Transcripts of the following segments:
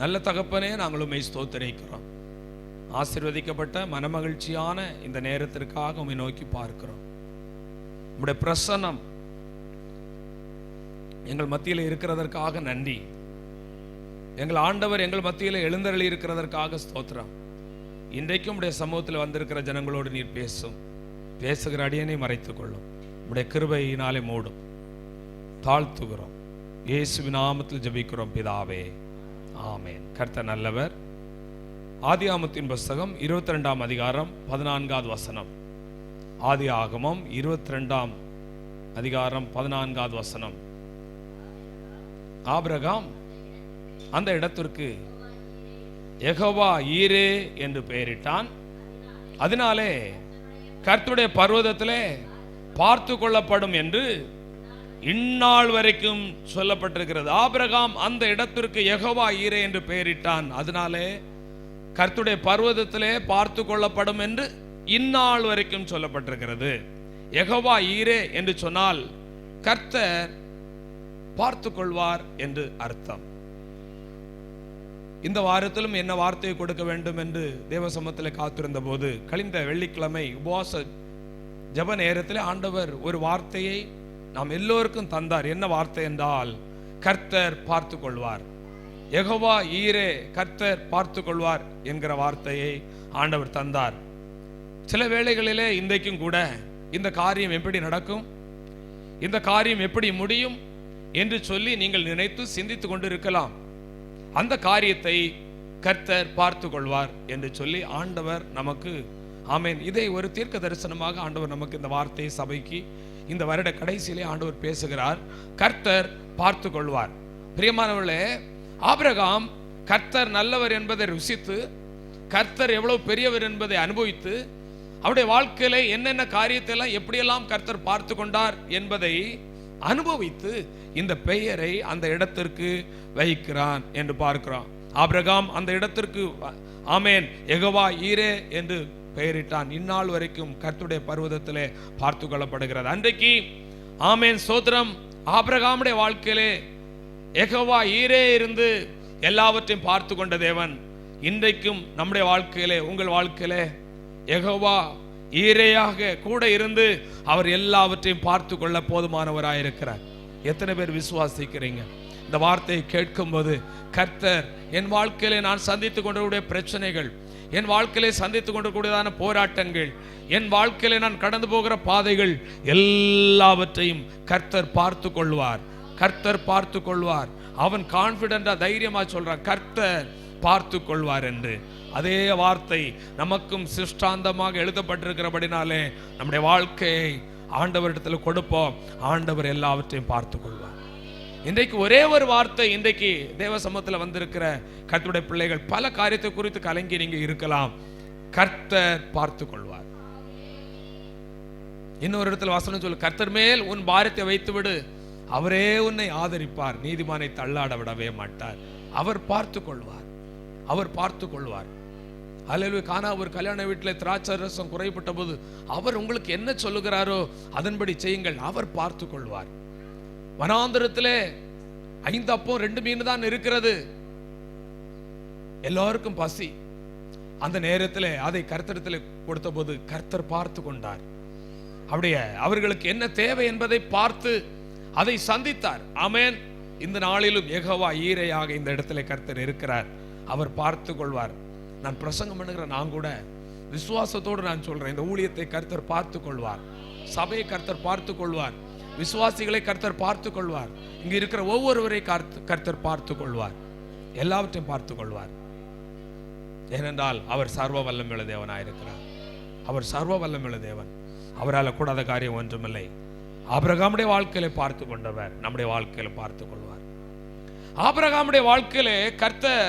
நல்ல தகப்பனே, நாங்கள் உம்மை ஸ்தோத்திரிக்கிறோம். ஆசீர்வதிக்கப்பட்ட மனமகிழ்ச்சியான இந்த நேரத்திற்காக உம்மை நோக்கி பார்க்கிறோம். உம்முடைய பிரசன்னம் எங்கள் மத்தியில் இருக்கிறதற்காக நன்றி. எங்கள் ஆண்டவர் எங்கள் மத்தியில் எழுந்தருளி இருக்கிறதற்காக ஸ்தோத்திரம். இன்றைக்கும் உடைய சமூகத்தில் வந்திருக்கிற ஜனங்களோடு நீர் பேசுகிற அடியனை மறைத்துக் கொள்ளும். உடைய கிருபையினாலே மூடும். தாழ்த்துகிறோம். இயேசுவின் நாமத்தில் ஜெபிக்கிறோம் பிதாவே, ஆமென். கர்த்தர் நல்லவர். ஆதியாகமத்தின் புஸ்தகம் 22ஆம் அதிகாரம் 14வது வசனம். ஆதியாகமம் 22ஆம் அதிகாரம் 14வது வசனம். ஆபிரகாம் அந்த இடத்திற்கு யெகோவா ஈரே என்று பெயரிட்டான். அதனாலே கர்த்தருடைய பர்வதத்திலே பார்த்து கொள்ளப்படும் என்று இந்நாள் வரைக்கும் சொல்லப்பட்டிருக்கிறது. ஆபிரகாம் அந்த இடத்திற்கு யெகோவா ஈரே என்று பெயரிட்டான். அதனாலே கர்த்தருடைய பர்வதத்திலே பார்த்து கொள்ளப்படும் என்று இந்நாள் வரைக்கும் சொல்லப்பட்டிருக்கிறது. யெகோவா ஈரே என்று சொன்னால் கர்த்தர் பார்த்து கொள்வார் என்று அர்த்தம். இந்த வாரத்திலும் என்ன வார்த்தையை கொடுக்க வேண்டும் என்று தேவ சமூகத்தில் காத்திருந்த போது, கழிந்த வெள்ளிக்கிழமை உபவாச ஜெப நேரத்தில் ஆண்டவர் ஒரு வார்த்தையை நாம் எல்லோருக்கும் தந்தார். என்ன வார்த்தை என்றால், கர்த்தர் பார்த்து கொள்வார். யெகோவா ஈரே, கர்த்தர் பார்த்து கொள்வார் என்கிற வார்த்தையை ஆண்டவர் தந்தார். சில வேளைகளிலே இன்றைக்கும் கூட இந்த காரியம் எப்படி நடக்கும், இந்த காரியம் எப்படி முடியும் என்று சொல்லி நீங்கள் நினைத்து சிந்தித்து கொண்டு இருக்கலாம். அந்த காரியத்தை கர்த்தர் பார்த்து கொள்வார் என்று சொல்லி ஆண்டவர் நமக்கு, ஆமென், இதை ஒரு தீர்க்க தரிசனமாக ஆண்டவர் நமக்கு இந்த வார்த்தையை சபைக்கு இந்த வருட கடைசியிலே ஆண்டவர் பேசுகிறார். கர்த்தர் பார்த்து கொள்வார். பிரியமானவர்களே, ஆபிரகாம் கர்த்தர் நல்லவர் என்பதை ருசித்து, கர்த்தர் எவ்வளவு பெரியவர் என்பதை அனுபவித்து, அவருடைய வாழ்க்கையில என்னென்ன காரியத்தை எல்லாம் எப்படியெல்லாம் கர்த்தர் பார்த்து கொண்டார் என்பதை அனுபவித்து இந்த பெயரை அந்த இடத்திற்கு வைக்கிறான் என்று பார்க்கிறோம். ஆபிரகாம் அந்த இடத்திற்கு, ஆமென், யெகோவா ஈரே என்று பெயரிட்டான். இந்நாள் வரைக்கும் கர்த்தருடைய பர்வதத்திலே பார்த்து கொள்ளப்படுகிறது. அன்றைக்கு, ஆமென், சோத்திரம், ஆபிரகாமுடைய வாழ்க்கையிலே யெகோவா ஈரே இருந்து எல்லாவற்றையும் பார்த்து கொண்ட தேவன் இன்றைக்கும் நம்முடைய வாழ்க்கையிலே, உங்கள் வாழ்க்கையிலே யெகோவா ஈரேயாக கூட இருந்து அவர் எல்லாவற்றையும் பார்த்து கொள்ள போதுமானவராயிருக்கிறார். எத்தனை பேர் விசுவாசிக்கிறீங்க? இந்த வார்த்தையை கேட்கும்போது, கர்த்தர் என் வாழ்க்கையிலே நான் சந்தித்துக் கொண்டிருக்கிற பிரச்சனைகள், என் வாழ்க்கையிலே சந்தித்துக் கொண்டிருக்கூடியதான போராட்டங்கள், என் வாழ்க்கையிலே நான் கடந்து போகிற பாதைகள் எல்லாவற்றையும் கர்த்தர் பார்த்து கொள்வார். கர்த்தர் பார்த்து கொள்வார். அவன் கான்பிடண்டா, தைரியமா சொல்றான், கர்த்தர் பார்த்து கொள்வார் என்று. அதே வார்த்தை நமக்கும் சிஷ்டாந்தமாக எழுதப்பட்டிருக்கிறபடினாலே நம்முடைய வாழ்க்கையை ஆண்டவரிடத்தில் கொடுப்போம். ஆண்டவர் எல்லாவற்றையும் பார்த்து கொள்வார். இன்றைக்கு ஒரே ஒரு வார்த்தை, இன்றைக்கு தேவ சமூகத்தில் வந்திருக்கிற கர்த்தருடைய பிள்ளைகள் பல காரியத்தை குறித்து கலங்கி நீங்க இருக்கலாம். கர்த்தர் பார்த்து கொள்வார். இன்னொரு இடத்துல வசனம் சொல்லு, கர்த்தர் மேல் உன் பாரத்தை வைத்து விடு, அவரே உன்னை ஆதரிப்பார், நீதிமானை தள்ளாட விடவே மாட்டார். அவர் பார்த்து கொள்வார். அவர் பார்த்து கொள்வார். அல்லேலூயா. கானா ஒரு கல்யாண வீட்டில் திராட்சை ரசம் குறைபட்ட போது அவர் உங்களுக்கு என்ன சொல்லுகிறாரோ அதன்படி செய்யுங்கள், அவர் பார்த்து கொள்வார். வனாந்தரத்திலே 5 அப்பம் 2 மீன் தான் இருக்கிறது, எல்லாருக்கும் பசி. அந்த நேரத்தில் அதை கர்த்தரிடத்தில் கொடுத்த போது கர்த்தர் பார்த்து கொண்டார். அப்படியே அவர்களுக்கு என்ன தேவை என்பதை பார்த்து அதை சந்தித்தார். ஆமென். இந்த நாளிலும் யெகோவா ஈரேயாக இந்த இடத்துல கர்த்தர் இருக்கிறார். அவர் பார்த்து கொள்வார். நான் பிரசங்கம் பண்ணுகிற நான் கூட விசுவாசத்தோடு நான் சொல்றேன், இந்த ஊழியத்தை கர்த்தர் பார்த்து கொள்வார். சபையை கர்த்தர் பார்த்து கொள்வார். விசுவாசிகளை கர்த்தர் பார்த்து கொள்வார். இங்க இருக்கிற ஒவ்வொருவரை கர்த்தர் பார்த்து கொள்வார். எல்லாவற்றையும் பார்த்து கொள்வார். ஏனென்றால் அவர் சர்வ வல்லமையுள்ள தேவனாயிருக்கிறார். அவர் சர்வ வல்லமையுள்ள தேவன். அவரால் கூடாத காரியம் ஒன்றுமில்லை. ஆபிரகாமுடைய வாழ்க்கையில பார்த்து கொண்டவர் நம்முடைய வாழ்க்கையில பார்த்து கொள்வார். ஆபிரகாமுடைய வாழ்க்கையில கர்த்தர்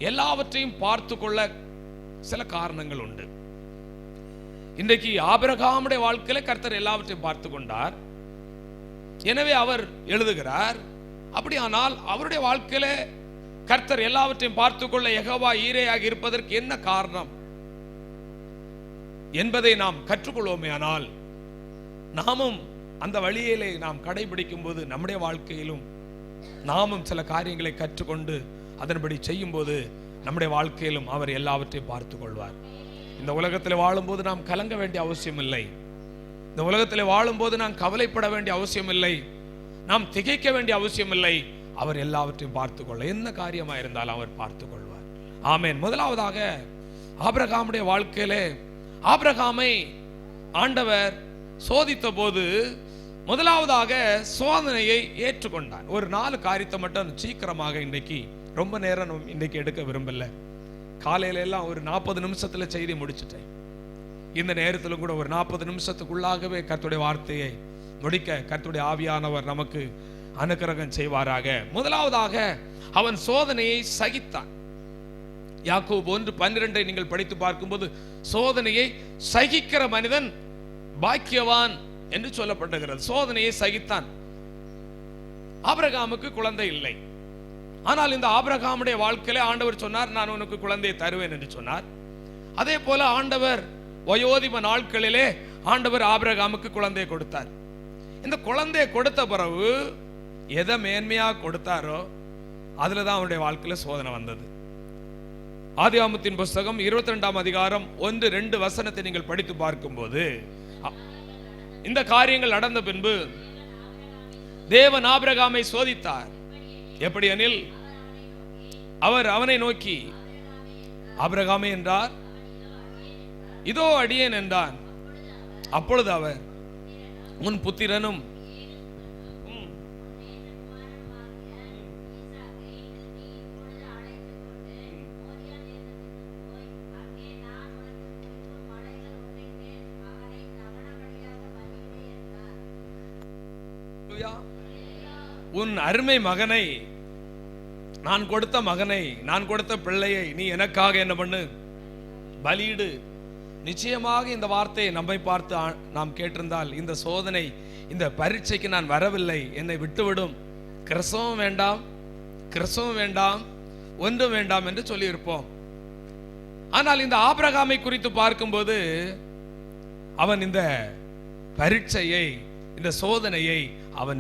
எல்லாவற்றையும் பார்த்து கொள்ள சில காரணங்கள் உண்டு. இன்றைக்கு ஆபிரகாமுடைய வாழ்க்கையில கர்த்தர் எல்லாவற்றையும் பார்த்து கொண்டார். எனவே அவர் எழுதுகிறார், அப்படியானால் அவருடைய வாழ்க்கையில கர்த்தர் எல்லாவற்றையும் பார்த்து கொள்ள யெகோவா ஈரேயாக இருப்பதற்கு என்ன காரணம் என்பதை நாம் கற்றுக்கொள்வோமே. ஆனால் நாமும் அந்த வழியிலே நாம் கடைபிடிக்கும் போது நம்முடைய வாழ்க்கையிலும் நாமும் சில காரியங்களை கற்றுக்கொண்டு அதன்படி செய்யும்போது நம்முடைய வாழ்க்கையிலும் அவர் எல்லாவற்றையும் பார்த்து கொள்வார். இந்த உலகத்தில் வாழும்போது நாம் கலங்க வேண்டிய அவசியம் இல்லை. இந்த உலகத்தில் வாழும்போது நாம் கவலைப்பட வேண்டிய அவசியம் இல்லை. நாம் திகைக்க வேண்டிய அவசியம் இல்லை. அவர் எல்லாவற்றையும் பார்த்து கொள்ள, என்ன காரியமாக இருந்தாலும் அவர் பார்த்து கொள்வார். ஆமேன். முதலாவதாக ஆபிரகாமுடைய வாழ்க்கையிலே ஆபிரகாமை ஆண்டவர் சோதித்த போது முதலாவதாக சோதனையை ஏற்றுக்கொண்டான். ஒரு 4 காரியத்தை மட்டும் சீக்கிரமாக, இன்றைக்கு ரொம்ப நேரம் இன்றைக்கு எடுக்க விரும்பல, காலையில எல்லாம் ஒரு 40 நிமிஷத்துல செய்தி முடிச்சுட்டேன். இந்த நேரத்திலும் கூட ஒரு 40 நிமிஷத்துக்குள்ளாகவே கர்த்தருடைய வார்த்தையை முடிக்க கர்த்தருடைய ஆவியானவர் நமக்கு அனுக்கிரகம் செய்வாராக. முதலாவதாக அவன் சோதனையை சகித்தான். யாக்கோபு 1:12 நீங்கள் படித்து பார்க்கும்போது சோதனையை சகிக்கிற மனிதன் பாக்கியவான் என்று சொல்லப்பட்டிருக்கிறது. சோதனையை சகித்தான். ஆபிரகாமுக்கு குழந்தை இல்லை. ஆனால் இந்த ஆபிரகாமுடைய வாழ்க்கையிலே ஆண்டவர் சொன்னார், நான் உனக்கு குழந்தையை தருவேன் என்று சொன்னார். அதே போல ஆண்டவர் வயோதிப நாட்களிலே ஆண்டவர் ஆபிரகாமுக்கு குழந்தையை கொடுத்தார். இந்த குழந்தையை கொடுத்த பிறகு எதை மேன்மையா கொடுத்தாரோ அதுலதான் அவருடைய வாழ்க்கையில சோதனை வந்தது. ஆதியாகமத்தின் புஸ்தகம் 22ஆம் அதிகாரம் 1-2 வசனத்தை நீங்கள் படித்து பார்க்கும்போது இந்த காரியங்கள் நடந்த பின்பு தேவன் ஆபிரகாமை சோதித்தார். எப்படி எனில், அவர் அவனை நோக்கி ஆபிரகாமே என்றார். இதோ அடியேன் என்றான். அப்பொழுது அவர், உன் புத்திரனும் உன் அருமை மகனை, நான் கொடுத்த மகனை, நான் கொடுத்த பிள்ளையை நீ எனக்காக என்ன பண்ணு, பலியிடு. நிச்சயமாக இந்த வார்த்தையை நம்மை பார்த்து நாம் கேட்டிருந்தால், இந்த சோதனை, இந்த பரீட்சைக்கு நான் வரவில்லை, என்னை விட்டுவிடும், கிறிஸ்தவம் வேண்டாம், கிறிஸ்தவம் வேண்டாம், ஒன்றும் வேண்டாம் என்று சொல்லியிருப்போம். ஆனால் இந்த ஆபிரகாமை குறித்து பார்க்கும்போது அவன் இந்த பரீட்சையை, இந்த சோதனையை அவன்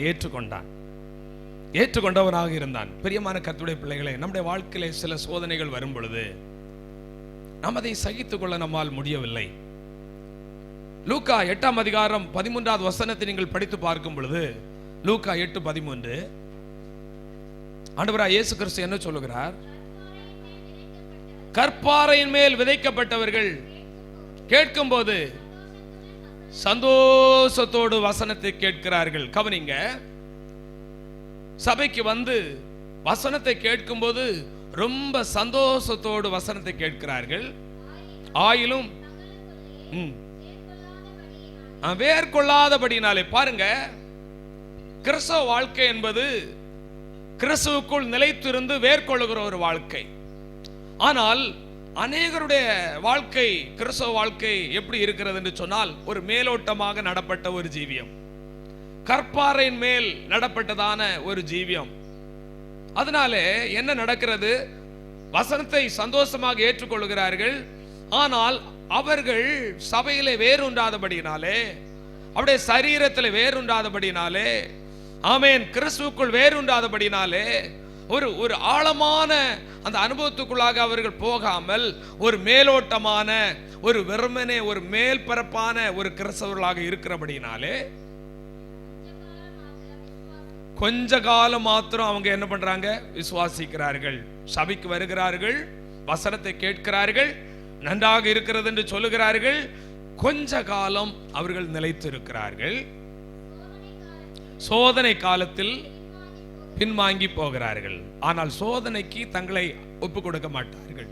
ஏற்றுக்கொண்டவனாக இருந்தான். பிரியமான கர்த்தருடைய பிள்ளைகளே, நம்முடைய வாழ்க்கையிலே சில சோதனைகள் வரும் பொழுது நாம் அதை சகித்துக் கொள்ள நம்மால் முடியவில்லை. லூக்கா 8ஆம் அதிகாரம் 13வது வசனத்தை நீங்கள் படித்து பார்க்கும் பொழுது, லூக்கா 8:13, ஆண்டவராகிய இயேசு கிறிஸ்து என்ன சொல்லுகிறார்? கற்பாறையின் மேல் விதைக்கப்பட்டவர்கள் கேட்கும்போது சந்தோஷத்தோடு வசனத்தை கேட்கிறார்கள். கவனிங்க, சபைக்கு வந்து வசனத்தை கேட்கும்போது ரொம்ப சந்தோஷத்தோடு வசனத்தை கேட்கிறார்கள். ஆயிலும் வேர்கொள்ளாதபடினாலே. பாருங்க, கிறிஸ்தவ வாழ்க்கை என்பது கிறிஸ்துவுக்குள் நிலைத்திருந்து வேர்கொள்ளுகிற ஒரு வாழ்க்கை. ஆனால் அநேகருடைய வாழ்க்கை, கிறிஸ்தவ வாழ்க்கை எப்படி இருக்கிறது என்று சொன்னால், ஒரு மேலோட்டமாக நடப்பட்ட ஒரு ஜீவியம், கற்பாறையின் மேல் நடப்பட்டதான ஒரு ஜீவியம். அதனாலே என்ன நடக்கிறது? வசனத்தை சந்தோஷமாக ஏற்றுக்கொள்கிறார்கள். ஆனால் அவர்கள் சபையிலே வேறுண்டாதபடினாலே, அவருடைய சரீரத்தில் வேறுண்டாதபடினாலே, ஆமென், கிறிஸ்துவுக்குள் வேறுண்டாதபடினாலே, ஒரு ஆழமான அந்த அனுபவத்துக்குள்ளாக அவர்கள் போகாமல் ஒரு மேலோட்டமான, ஒரு வெறுமனே ஒரு மேல்பரப்பான ஒரு கிறிஸ்தவர்களாக இருக்கிறபடினாலே கொஞ்ச காலம் மாத்திரம் அவங்க என்ன பண்றாங்க? விசுவாசிக்கிறார்கள், சபைக்கு வருகிறார்கள், வசனத்தை கேட்கிறார்கள், நன்றாக இருக்கிறது என்று சொல்லுகிறார்கள். கொஞ்ச காலம் அவர்கள் நிலைத்திருக்கிறார்கள். சோதனை காலத்தில் பின்வாங்கி போகிறார்கள். ஆனால் சோதனைக்கு தங்களை ஒப்பு கொடுக்க மாட்டார்கள்.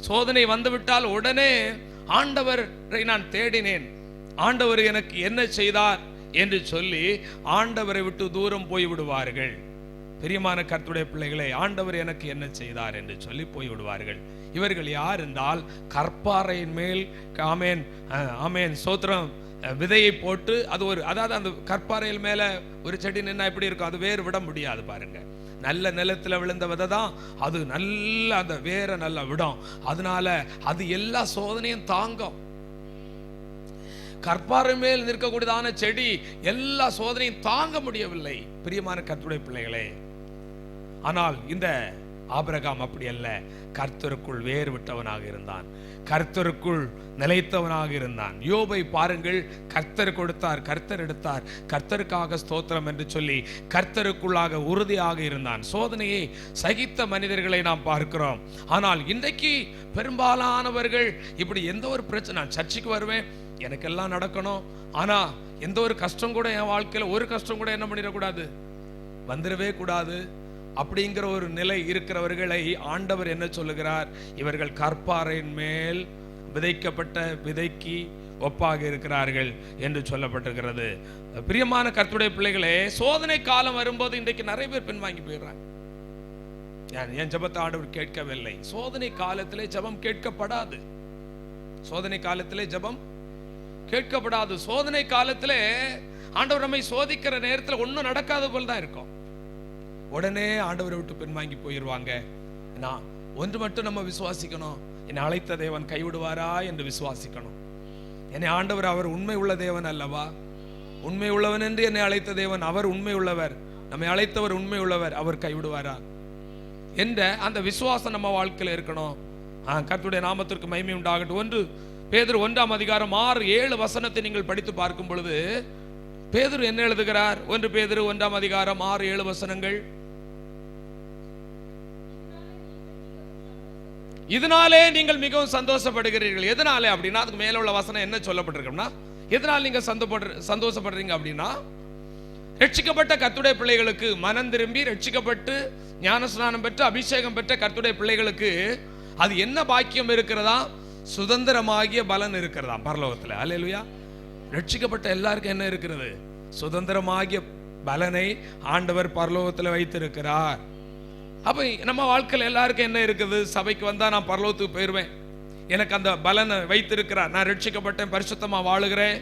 சோதனை வந்துவிட்டால் உடனே ஆண்டவரை நான் தேடினேன், ஆண்டவர் எனக்கு என்ன செய்தார் என்று சொல்லி ஆண்டவரை விட்டு தூரம் போய் விடுவார்கள். பிரியமான கர்த்தருடைய பிள்ளைகளை, ஆண்டவர் எனக்கு என்ன செய்தார் என்று சொல்லி போய் விடுவார்கள். இவர்கள் யார் என்றால், கற்பாறையின் மேல், ஆமேன் ஆமேன் சோத்திரம், விதையை போட்டு அது ஒரு, அதாவது அந்த கற்பாறையில் மேல ஒரு செடி நின்னா எப்படி இருக்கும்? அது வேறு விட முடியாது. பாருங்க, நல்ல நிலத்தில் விழுந்த விதை தான் அது, நல்ல அந்த வேற நல்ல விடும். அதனால அது எல்லா சோதனையும் தாங்கும். கற்பாறை மேல் நிற்கக்கூடியதான செடி எல்லா சோதனையும் தாங்க முடியவில்லை. பிரியமான கர்த்தருடைய பிள்ளைகளே, ஆனால் இந்த ஆபிரகாம் அப்படி அல்ல, கர்த்தருக்குள் வேறு விட்டவனாக இருந்தான், கர்த்தருக்குள் நிலைத்தவனாக இருந்தான். யோபை பாருங்கள், கர்த்தர் கொடுத்தார், கர்த்தர் எடுத்தார், கர்த்தருக்காக ஸ்தோத்திரம் என்று சொல்லி கர்த்தருக்குள்ளாக உறுதியாக இருந்தான். சோதனையை சகித்த மனிதர்களை நாம் பார்க்கிறோம். ஆனால் இன்றைக்கு பெரும்பாலானவர்கள் இப்படி எந்த ஒரு பிரச்சனை, நான் சர்ச்சுக்கு வருவேன், எனக்கெல்லாம் நடக்கணும், ஆனா எந்த ஒரு கஷ்டம் கூட என் வாழ்க்கையில ஒரு கஷ்டம் கூட என்ன பண்ணிடக்கூடாது, வந்துடவே கூடாது அப்படிங்கிற ஒரு நிலை இருக்கிறவர்களை ஆண்டவர் என்ன சொல்லுகிறார்? இவர்கள் கற்பாறையின் மேல் விதைக்கப்பட்ட விதைக்கு ஒப்பாக இருக்கிறார்கள் என்று சொல்லப்பட்டிருக்கிறது. பிரியமான கர்த்தருடைய பிள்ளைகளே, சோதனை காலம் வரும்போது இன்றைக்கு நிறைய பேர் பின்வாங்கி போயிடுறாங்க. என் ஜெபத்தை ஆண்டவர் கேட்கவில்லை. சோதனை காலத்திலே ஜெபம் கேட்கப்படாது. சோதனை காலத்திலே ஜெபம் கேட்கப்படாது. சோதனை காலத்திலே ஆண்டவர் நம்மை சோதிக்கிற நேரத்தில் ஒன்றும் நடக்காத போல் தான் இருக்கும். உடனே ஆண்டவரை விட்டு பின்வாங்கி போயிடுவாங்க. நான் ஒன்று மட்டும் நம்ம விசுவாசிக்கணும், என்னை அழைத்த தேவன் கைவிடுவாரா என்று விசுவாசிக்கணும். என்னை ஆண்டவர் அவர் உண்மை உள்ள தேவன் அல்லவா? உண்மை உள்ளவன் என்று என்னை அழைத்த தேவன் அவர் உண்மை உள்ளவர், நம்மை அழைத்தவர் உண்மை உள்ளவர், அவர் கைவிடுவாரா என்ற அந்த விசுவாசம் நம்ம வாழ்க்கையில் இருக்கணும். கர்த்தருடைய நாமத்திற்கு மகிமை உண்டாகட்டும். 1 பேதுரு 1:6-7 நீங்கள் படித்து பார்க்கும் பொழுது பேதுரு என்ன எழுதுகிறார்? 1 பேதுரு 1:6-7 இதனாலே நீங்கள் மிகவும் சந்தோஷப்படுகிறீர்கள். எதனாலே அப்படின்னா, அதுக்கு மேல உள்ள வசனம் என்ன சொல்லப்பட்டிருக்குன்னா, எதனால் நீங்க சந்தோஷப்படுறீங்க அப்படின்னா, ரட்சிக்கப்பட்ட கர்த்தருடைய பிள்ளைகளுக்கு, மனம் திரும்பி ரட்சிக்கப்பட்டு ஞானஸ்நானம் பெற்று அபிஷேகம் பெற்ற கர்த்தருடைய பிள்ளைகளுக்கு அது என்ன பாக்கியம் இருக்கிறதா? சுதந்திரமாகிய பலன் இருக்கிறதா பரலோகத்தில். அல்லேலூயா. ரட்சிக்கப்பட்ட எல்லாருக்கும் என்ன இருக்கிறது? சுதந்திரமாகிய பலனை ஆண்டவர் பரலோகத்தில் வைத்திருக்கிறார். அப்ப நம்ம வாழ்க்கையில் எல்லாருக்கும் என்ன இருக்குது? சபைக்கு வந்தா நான் பரலோகத்துக்கு போயிடுவேன், எனக்கு அந்த பலனை வைத்திருக்கிறார். நான் ரட்சிக்கப்பட்டேன், பரிசுத்தமா வாழுகிறேன்,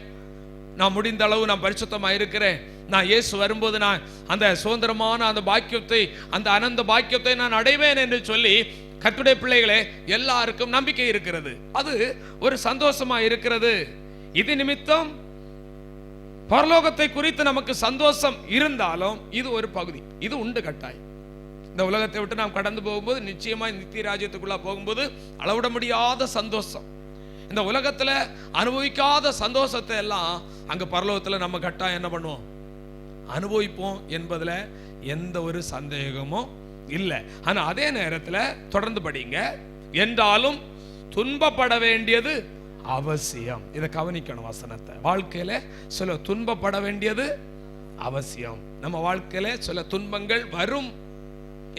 நான் முடிந்த அளவு நான் பரிசுத்தமா இருக்கிறேன், நான் இயேசு வரும்போது நான் அந்த சுதந்திரமான அந்த பாக்கியத்தை, அந்த அனந்த பாக்கியத்தை நான் அடைவேன் என்று சொல்லி கர்த்தருடைய பிள்ளைகளே எல்லாருக்கும் நம்பிக்கை இருக்கிறது. அது ஒரு சந்தோஷமா இருக்கிறது. இது நிமித்தம் பரலோகத்தை குறித்து நமக்கு சந்தோஷம் இருந்தாலும் இது ஒரு பகுதி, இது உண்டு கட்டாயம். இந்த உலகத்தை விட்டு நாம் கடந்து போகும்போது நிச்சயமா நித்திய ராஜ்யத்துக்குள்ள போகும்போது அளவிட முடியாத சந்தோஷம், இந்த உலகத்துல அனுபவிக்காத சந்தோஷத்தை எல்லாம் அங்க பரலோகத்துல நம்ம கட்டாயம் என்ன பண்ணுவோம்? அனுபவிப்போம் என்பதுல எந்த ஒரு சந்தேகமும் இல்லை. ஆனா அதே நேரத்துல தொடர்ந்து படிங்க, என்றாலும் துன்பப்பட வேண்டியது அவசியம். இதை கவனிக்கணும் வசனத்தை. வாழ்க்கையில சில துன்பப்பட வேண்டியது அவசியம். நம்ம வாழ்க்கையில சில துன்பங்கள் வரும்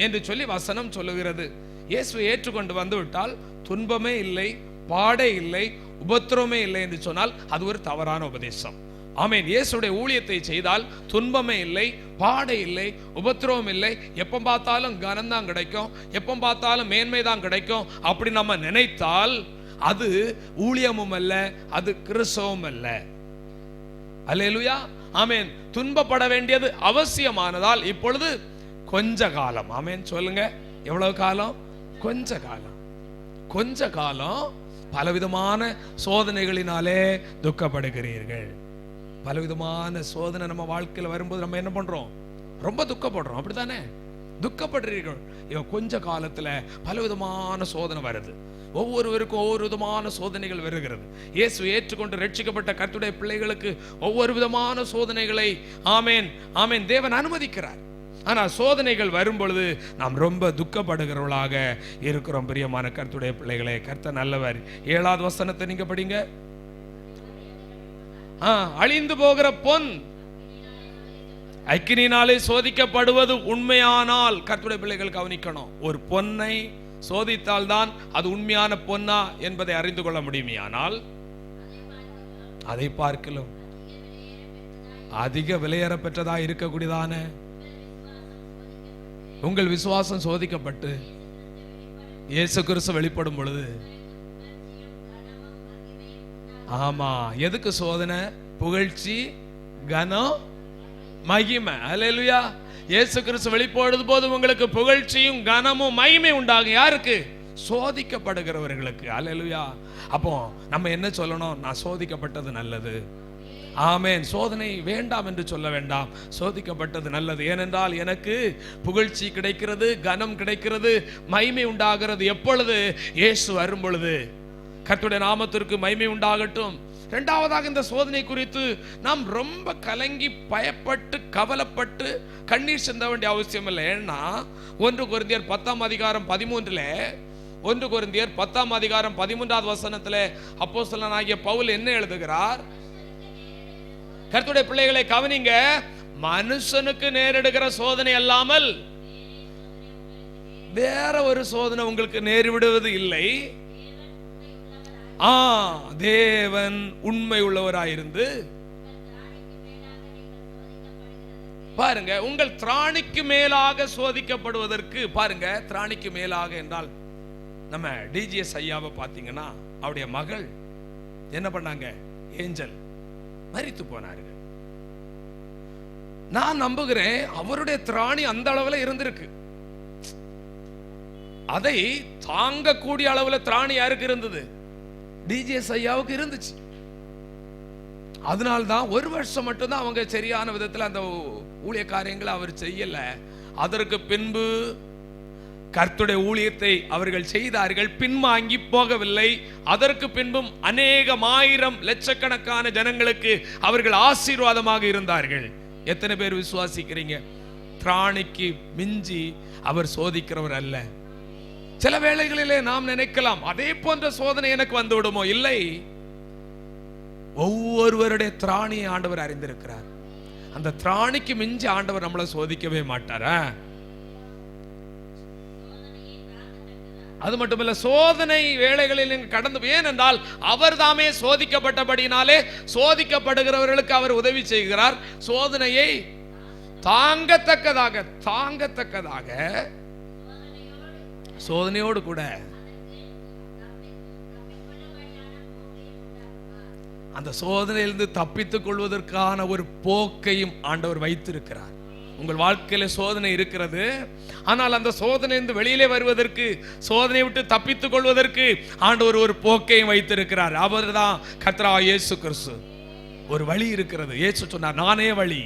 என்று சொல்லி வசனம் சொல்லுகிறது. இயேசுவை ஏற்றுக்கொண்டு வந்து விட்டால் துன்பமே இல்லை, பாடே இல்லை, உபத்திரமே இல்லை என்று சொன்னால் அது ஒரு தவறான உபதேசம். ஆமென். இயேசுடைய ஊழியத்தை செய்தால் துன்பமே இல்லை, பாடே இல்லை, உபத்திரவம் இல்லை, எப்போ பார்த்தாலும் கனம் தான் கிடைக்கும், எப்போ பார்த்தாலும் மேன்மை தான் கிடைக்கும் அப்படி நம்ம நினைத்தால் அது ஊழியமும் அல்ல, அது கிறிஸ்தவம் அல்ல. அல்லேலூயா. ஆமென். துன்பப்பட வேண்டியது அவசியமானதால் இப்பொழுது கொஞ்ச காலம், ஆமென் சொல்லுங்க, எவ்வளவு காலம்? கொஞ்ச காலம். கொஞ்ச காலம் பலவிதமான சோதனைகளினாலே துக்கப்படுகிறீர்கள். பலவிதமான சோதனை நம்ம வாழ்க்கையில் வரும்போது நம்ம என்ன பண்றோம்? ரொம்ப துக்கப்படுறோம், அப்படித்தானே? துக்கப்படுறீர்கள். கொஞ்ச காலத்துல பலவிதமான சோதனை வருது. ஒவ்வொருவருக்கும் ஒவ்வொரு விதமான சோதனைகள் வருகிறது. இயேசு ஏற்றுக்கொண்டு ரட்சிக்கப்பட்ட கர்த்தருடைய பிள்ளைகளுக்கு ஒவ்வொரு விதமான சோதனைகளை ஆமென் ஆமென் தேவன் அனுமதிக்கிறார். ஆனா சோதனைகள் வரும் பொழுது நாம் ரொம்ப துக்கப்படுகிறவர்களாக இருக்கிறோம். பிரியமான கர்த்தருடைய பிள்ளைகளே, கர்த்தர் நல்லவர். 7வது வசனத்தை நீங்க படிங்க. அழிந்து போகிற பொன் அக்கினியினாலே சோதிக்கப்படுவது உண்மையானால், கர்த்தருடைய பிள்ளைகள் கவனிக்கணும், ஒரு பொன்னை சோதித்தால் தான் அது உண்மையான பொன்னா என்பதை அறிந்து கொள்ள முடியுமையானால் அதை பார்க்கலாம் அதிக விலையேற பெற்றதா இருக்கக்கூடியதான உங்கள் விசுவாசம் சோதிக்கப்பட்டு இயேசு கிறிஸ்து வெளிப்படும் பொழுது, ஆமா, எதுக்கு சோதனை? புகழ்ச்சி, கனம், மகிமை. அல்லேலூயா. இயேசு கிறிஸ்து வெளிப்படுது போது உங்களுக்கு புகழ்ச்சியும் கனமும் மகிமை உண்டாகும். யாருக்கு? சோதிக்கப்படுகிறவர்களுக்கு. அல்லேலூயா. அப்போ நம்ம என்ன சொல்லணும்? நான் சோதிக்கப்பட்டது நல்லது, ஆமென். சோதனை வேண்டாம் என்று சொல்ல வேண்டாம், சோதிக்கப்பட்டது நல்லது. ஏனென்றால் எனக்கு புகழ்ச்சி கிடைக்கிறது, கனம் கிடைக்கிறது, மகிமை உண்டாகிறது எப்பொழுது? இயேசு வரும் பொழுது. கர்த்தருடைய நாமத்திற்கு மகிமை உண்டாகட்டும். இரண்டாவதாக, இந்த சோதனை குறித்து நாம் ரொம்ப கலங்கி பயப்பட்டு கவலைப்பட்டு கண்ணீர் சிந்த வேண்டிய அவசியம் இல்லை. ஏன்னா 1 கொரிந்தியர் 10:13 1 கொரிந்தியர் 10:13 அப்போஸ்தலனாகிய பவுல் என்ன எழுதுகிறார்? கர்த்தருடைய பிள்ளைகளை கவனிங்க, மனுஷனுக்கு நேரிடுகிற சோதனை அல்லாமல் வேற ஒரு சோதனை உங்களுக்கு நேரிடுவது இல்லை. தேவன் உண்மை உள்ளவராயிருந்து பாருங்க, உங்கள் திராணிக்கு மேலாக சோதிக்கப்படுவதற்கு. பாருங்க, திராணிக்கு மேலாக என்றால் நம்ம டிஜிஎஸ் ஐயாவை பார்த்தீங்கன்னா அவருடைய மகள் என்ன பண்ணாங்க? ஏஞ்சல் மரித்து போனார்கள். நான் நம்புகிறேன் அவருடைய திராணி அந்த அளவுல இருந்திருக்கு. அதை தாங்கக்கூடிய அளவுல திராணி யாருக்கு இருந்தது? டிஜிஎஸ் ஐயாவுக்கு இருந்துச்சு. அதனால்தான் 1 வருஷம் மட்டும்தான் அவங்க சரியான விதத்தில் அந்த ஊழிய காரியங்களை அவர் செய்யல. அதற்கு பின்பு கர்த்தருடைய ஊழியத்தை அவர்கள் செய்தார்கள், பின்வாங்கி போகவில்லை. அதற்கு பின்பும் அநேகம் ஆயிரம் லட்சக்கணக்கான ஜனங்களுக்கு அவர்கள் ஆசீர்வாதமாக இருந்தார்கள். எத்தனை பேர் விசுவாசிக்கிறீங்க? திராணிக்கு மிஞ்சி அவர் சோதிக்கிறவர் அல்ல. சில வேளைகளிலே நாம் நினைக்கலாம், அதே போன்ற சோதனை எனக்கு வந்து விடுமோ? இல்லை, ஒவ்வொருவருடைய திராணியை ஆண்டவர் அறிந்திருக்கிறார். அந்த திராணிக்கு மிஞ்சி ஆண்டவர் நம்மளை சோதிக்கவே மாட்டாரா? அது மட்டுமல்ல, சோதனை வேளைகளில் கடந்து, ஏனென்றால் அவர் தாமே சோதிக்கப்பட்டபடினாலே சோதிக்கப்படுகிறவர்களுக்கு அவர் உதவி செய்கிறார். சோதனையை தாங்கத்தக்கதாக சோதனையோடு கூட அந்த சோதனையிலிருந்து தப்பித்துக் கொள்வதற்கான ஒரு போக்கையும் ஆண்டவர் வைத்திருக்கிறார். உங்கள் வாழ்க்கையில சோதனை இருக்கிறது, ஆனால் அந்த சோதனையிலிருந்து வெளியிலே வருவதற்கு, சோதனையை விட்டு தப்பித்துக் கொள்வதற்கு ஆண்டவர் ஒரு போக்கையும் வைத்திருக்கிறார். அவர்தான் கர்த்தராகிய இயேசு கிறிஸ்து. ஒரு வழி இருக்கிறது. இயேசு சொன்னார், நானே வழி,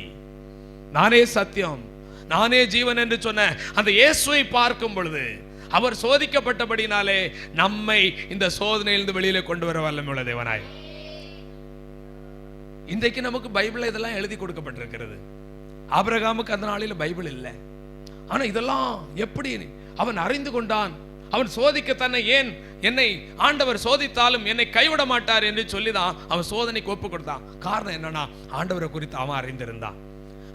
நானே சத்தியம், நானே ஜீவன் என்று சொன்ன அந்த இயேசுவை பார்க்கும் பொழுது, அவர் சோதிக்கப்பட்டபடினாலே நம்மை இந்த சோதனையிலிருந்து வெளியிலே கொண்டு வர வல்லமையுள்ள தேவனாய். இன்றைக்கு நமக்கு பைபிள் இதெல்லாம் எழுதி கொடுக்கப்பட்டிருக்கிறது. ஆபிரகாமுக்கு அந்த நாளில் பைபிள் இல்லை. ஆனா இதெல்லாம் எப்படி அவன் அறிந்து கொண்டான்? அவன் சோதிக்க தன்னை, ஏன் என்னை ஆண்டவர் சோதித்தாலும் என்னை கைவிட மாட்டார் என்று சொல்லிதான் அவன் சோதனைக்கு ஒப்பு கொடுத்தான். காரணம் என்னன்னா, ஆண்டவரை குறித்து அவன் அறிந்திருந்தான்.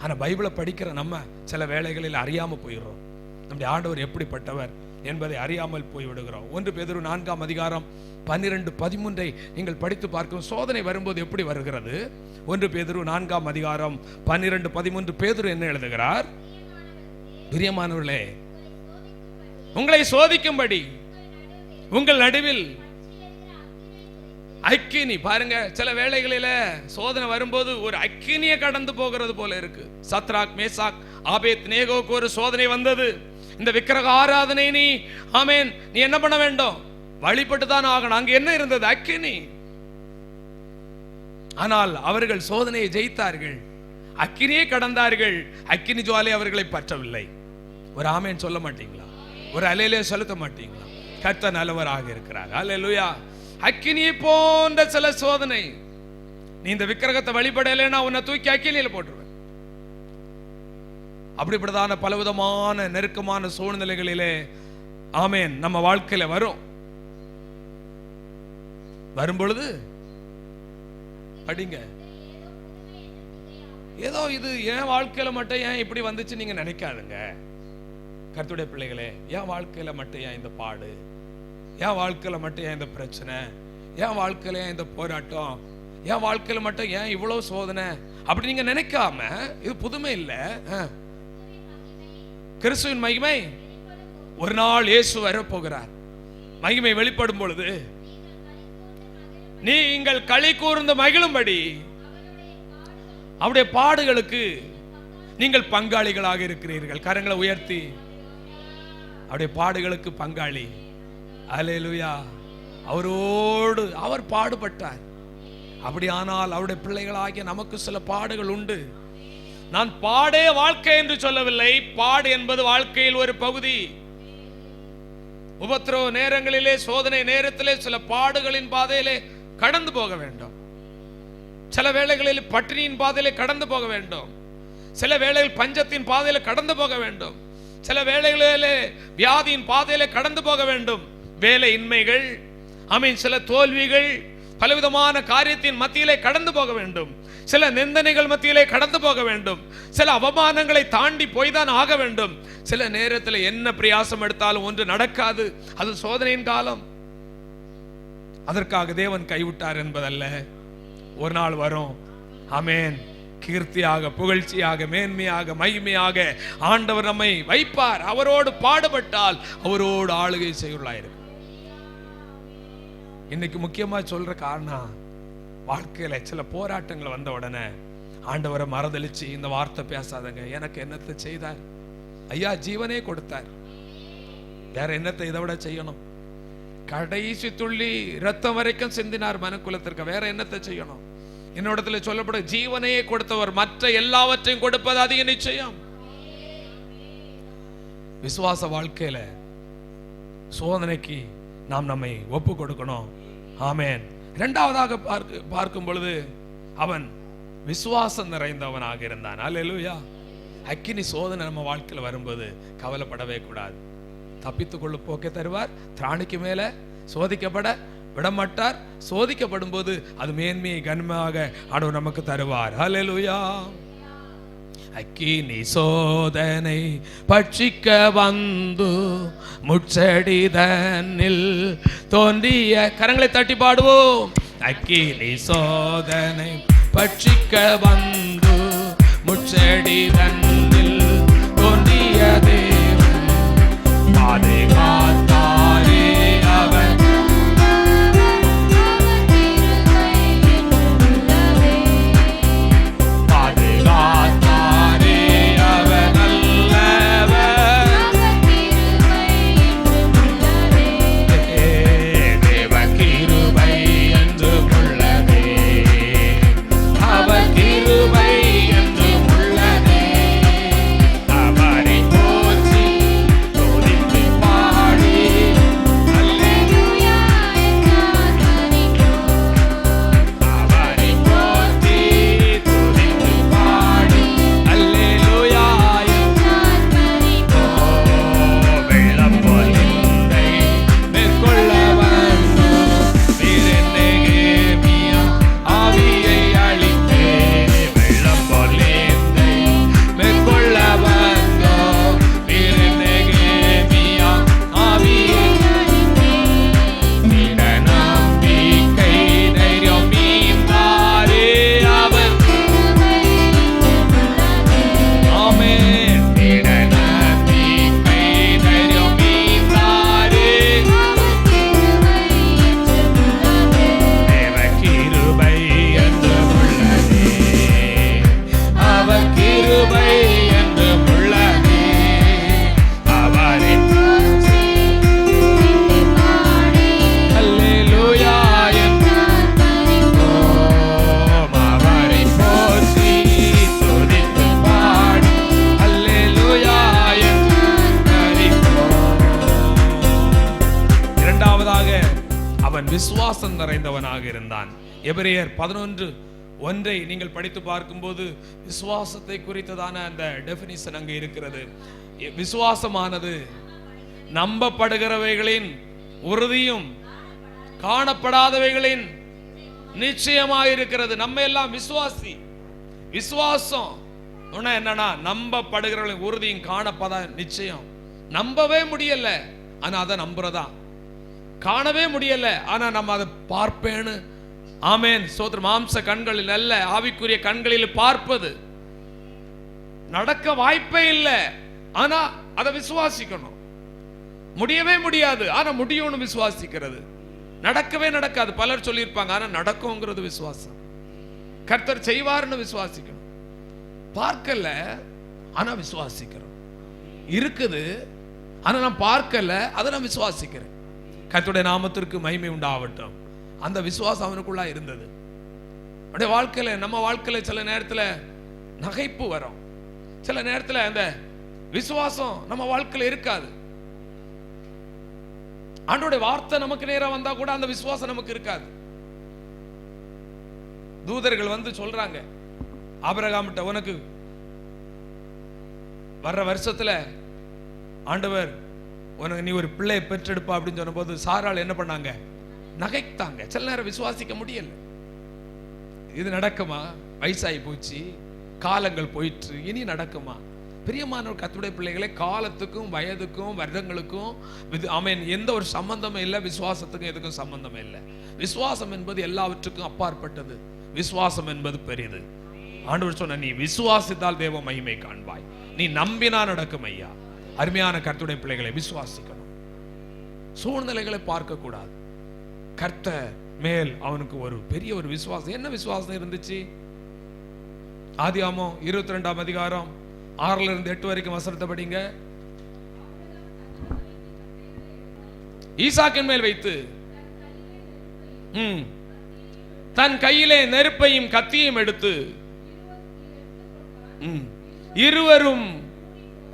ஆனா பைபிளை படிக்கிற நம்ம சில வேளைகளில் அறியாம போயிடுறோம். நம்முடைய ஆண்டவர் எப்படிப்பட்டவர் என்பதை அறியாமல் போய்விடுகிறோம். 1 பேதுரு 4:12-13 நீங்கள் படித்து பார்க்கும். சோதனை வரும்போது எப்படி வருகிறது? 1 பேதுரு 4:12-13 பேதுரு என்ன எழுதுகிறார்? பிரியமானவர்களே, உங்களை சோதிக்கும்படி உங்கள் நடுவில் அக்கினி. பாருங்க, சில வேளைகளில சோதனை வரும்போது ஒரு அக்கினியை கடந்து போகிறது போல இருக்கு. சத்ராக், மேசாக், ஆபேத் நேகோக்கு ஒரு சோதனை வந்தது. இந்த விக்கிரக ஆராதனை நீ ஆமென் நீ என்ன பண்ண வேண்டும்? வழிபட்டு தான் ஆகணும். அங்க என்ன இருந்தது? அக்கினி. ஆனால் அவர்கள் சோதனையை ஜெயித்தார்கள், அக்கினியை கடந்தார்கள். அக்கினி ஜுவாலை அவர்களை பற்றவில்லை. ஒரு ஆமென் சொல்ல மாட்டீங்களா? ஒரு அலையிலே செலுத்த மாட்டீங்களா? கர்த்தர் நல்லவராக இருக்கிறார். அல்லேலூயா. அக்கினியை போன்ற சில சோதனை. நீ இந்த விக்கிரகத்தை வழிபடலைன்னா உன்னை தூக்கி அக்கினியில போட்டுருவேன். அப்படிப்பட்டதான பலவிதமான நெருக்கமான சூழ்நிலைகளிலே ஆமென் நம்ம வாழ்க்கையில வரும் பொழுது படிங்க. ஏதோ இது என் வாழ்க்கையில மட்டும் ஏன் இப்படி வந்துச்சு நீங்க நினைக்காதுங்க. கர்த்தருடைய பிள்ளைகளே, என் வாழ்க்கையில மட்டும் ஏன் இந்த பாடு, என் வாழ்க்கையில மட்டும் ஏன் இந்த பிரச்சனை, என் வாழ்க்கையில ஏன் இந்த போராட்டம், என் வாழ்க்கையில மட்டும் ஏன் இவ்வளவு சோதனை அப்படி நீங்க நினைக்காம, இது புதுமை இல்லை. கிறிஸ்துவின் மகிமை ஒரு நாள் இயேசு வரப்போகிறார். மகிமை வெளிப்படும் பொழுது நீங்கள் களி கூர்ந்து மகிழும்படி அவருடைய பாடுகளுக்கு நீங்கள் பங்காளிகளாக இருக்கிறீர்கள். கரங்களை உயர்த்தி, அவருடைய பாடுகளுக்கு பங்காளி. அல்லேலூயா. அவரோடு அவர் பாடுபட்டார், அப்படியானால் அவருடைய பிள்ளைகளாகிய நமக்கு சில பாடுகள் உண்டு. நான் பாடே வாழ்க்கை என்று சொல்லவில்லை. பாடு என்பது வாழ்க்கையில் ஒரு பகுதி. உபத்திரவ நேரங்களிலே, சோதனை நேரத்திலே சில பாடுகளின் பாதையிலே கடந்து போக வேண்டும். சில வேளைகளில் பட்டினியின் பாதையிலே கடந்து போக வேண்டும். சில வேளையில் பஞ்சத்தின் பாதையிலே கடந்து போக வேண்டும். சில வேளைகளிலே வியாதியின் பாதையிலே கடந்து போக வேண்டும். வேலை இன்மைகள், சில தோல்விகள், பலவிதமான காரியத்தின் மத்தியிலே கடந்து போக வேண்டும். சில நிந்தனைகள் மத்தியிலே கடந்து போக வேண்டும். சில அவமானங்களை தாண்டி போய்தான் ஆக வேண்டும். சில நேரத்தில் என்ன பிரயாசம் எடுத்தாலும் ஒன்று நடக்காது. அது சோதனையின் காலம். அதற்காக தேவன் கைவிட்டார் என்பதல்ல. ஒரு நாள் வரும். ஆமென். கீர்த்தியாக, புகழ்ச்சியாக, மேன்மையாக, மகிமையாக ஆண்டவர் நம்மை வைப்பார். அவரோடு பாடுபட்டால் அவரோடு ஆளுகை செய்யுள்ளாயிருக்கு. இன்னைக்கு முக்கியமா சொல்ற காரணம், வாழ்க்கையில சில போராட்டங்கள் வந்த உடனே ஆண்டவரை மறதளிச்சு இந்த வார்த்தை பேசாதங்க. எனக்கு என்னத்தை செய்தார் ஐயா? ஜீவனே கொடுத்தார். வேற என்னத்தை இதை விட செய்யணும்? கடைசி துள்ளி ரத்தம் வரைக்கும் சிந்தினார் மனுக்குலத்திற்கு. வேற என்னத்தை செய்யணும்? என்னோடத்துல சொல்லப்படும் ஜீவனையே கொடுத்தவர் மற்ற எல்லாவற்றையும் கொடுப்பது அதிக நிச்சயம். விசுவாச வாழ்க்கையில சோதனைக்கு நாம் நம்மை ஒப்பு கொடுக்கணும். ஆமென். இரண்டாவதாக பார்க்கும் பொழுது அவன் விசுவாசம் நிறைந்தவனாக இருந்தான். அல்லேலூயா. அக்கினி சோதனை நம்ம வாழ்க்கையில் வரும்போது கவலைப்படவே கூடாது. தப்பித்துக் கொள்ள போக்கே தருவார். திராணிக்கு மேல சோதிக்கப்பட விடமாட்டார். சோதிக்கப்படும் போது அது மேன்மையை கனமாக ஆண்டவர் நமக்கு தருவார். அல்லேலூயா. அக்கினி சோதனை பட்சிக்க வந்து முச்சடி தன்னில் தோன்றிய, கரங்களை தட்டி பாடுவோம். அக்கினி சோதனை பட்சிக்க வந்து முச்சடி தன்னில் தோன்றிய தேவன் பாதுகாத்தாரே அவர். விசுவாசம் நிறைந்தவனாக இருந்தான். எபிரேயர் 11:1 நீங்கள் படித்து பார்க்கும்போது விசுவாசத்தை குறித்ததான அந்த டெஃபினிஷன் அங்கே இருக்கிறது. விசுவாசமானது நம்பப்படுகிறவைகளின் உறுதியும் காணப்படாதவைகளின் நிச்சயமாக இருக்கிறது. நம்ம எல்லாம் விசுவாசி. விசுவாசம் என்னன்னா நம்பப்படுகிறவர்களின் உறுதியும் காணப்படாத நிச்சயம். நம்பவே முடியல, ஆனா அதை நம்புறதா. காணவே முடியல, ஆனா நம்ம அதை பார்ப்பேன்னு. ஆமென். சோத்திரம். மாம்ச கண்களில் அல்ல, ஆவிக்குரிய கண்களில் பார்ப்பது. நடக்க வாய்ப்பே இல்லை, ஆனா அதை விசுவாசிக்கணும். முடியவே முடியாது, ஆனா முடியும்னு விசுவாசிக்கிறது. நடக்கவே நடக்காது, பலர் சொல்லியிருப்பாங்க, ஆனா நடக்கும்ங்கிறது விசுவாசம். கர்த்தர் செய்வார்னு விசுவாசிக்கணும். பார்க்கல, ஆனா விசுவாசிக்கிறோம். இருக்குது, ஆனா நான் பார்க்கல, அதை நான் விசுவாசிக்கிறேன். கர்த்தருடைய நாமத்திற்கு மகிமை உண்டாகட்டும். அந்த விசுவாசம் அவனுக்குள்ளா இருந்தது. அப்படியே வாழ்க்கையில, நம்ம வாழ்க்கையில சில நேரத்துல நகைப்பு வரும், சில நேரத்துல அந்த விசுவாசம் நம்ம வாழ்க்கையில இருக்காது. ஆண்டவருடைய வார்த்தை நமக்கு நேரா வந்தா கூட அந்த விசுவாசம் நமக்கு இருக்காது. தூதர்கள் வந்து சொல்றாங்க ஆபிரகாம்கிட்ட, உனக்கு வர்ற வருஷத்துல ஆண்டவர் உனக்கு நீ ஒரு பிள்ளையை பெற்றெடுப்பா அப்படின்னு சொன்ன போது சாராள் என்ன பண்ணாங்க? நகைத்தாங்க. சில நேரம் விசுவாசிக்க முடியல. இது நடக்குமா? வயசாகி போச்சு, காலங்கள் போயிற்று, இனி நடக்குமா? பிரியமானவர் கர்த்தருடைய பிள்ளைகளை, காலத்துக்கும் வயதுக்கும் வருடங்களுக்கும் ஆமென் எந்த ஒரு சம்பந்தமும் இல்லை. விசுவாசத்துக்கும் எதுக்கும் சம்பந்தம் இல்லை. விசுவாசம் என்பது எல்லாவற்றுக்கும் அப்பாற்பட்டது. விசுவாசம் என்பது பெரியது. ஆண்டவர் சொன்ன, நீ விசுவாசித்தால் தேவ மகிமை காண்பாய், நீ நம்பினா நடக்கும். ஐயா, அருமையான கர்த்தருடைய பிள்ளைகளை, விசுவாசிக்கணும். சூழ்நிலைகளை பார்க்க கூடாது. கர்த்தர் மேல் அவனுக்கு ஒரு பெரிய ஒரு விசுவாசம். என்ன விசுவாசம் இருந்துச்சு? ஆதியாகமம் 22ஆம் அதிகாரம் 6ல இருந்து 8 வரைக்கும் வசனத்தை படிங்க. ஈசாக்கின் மேல் வைத்து தன் கையிலே நெருப்பையும் கத்தியையும் எடுத்து இருவரும்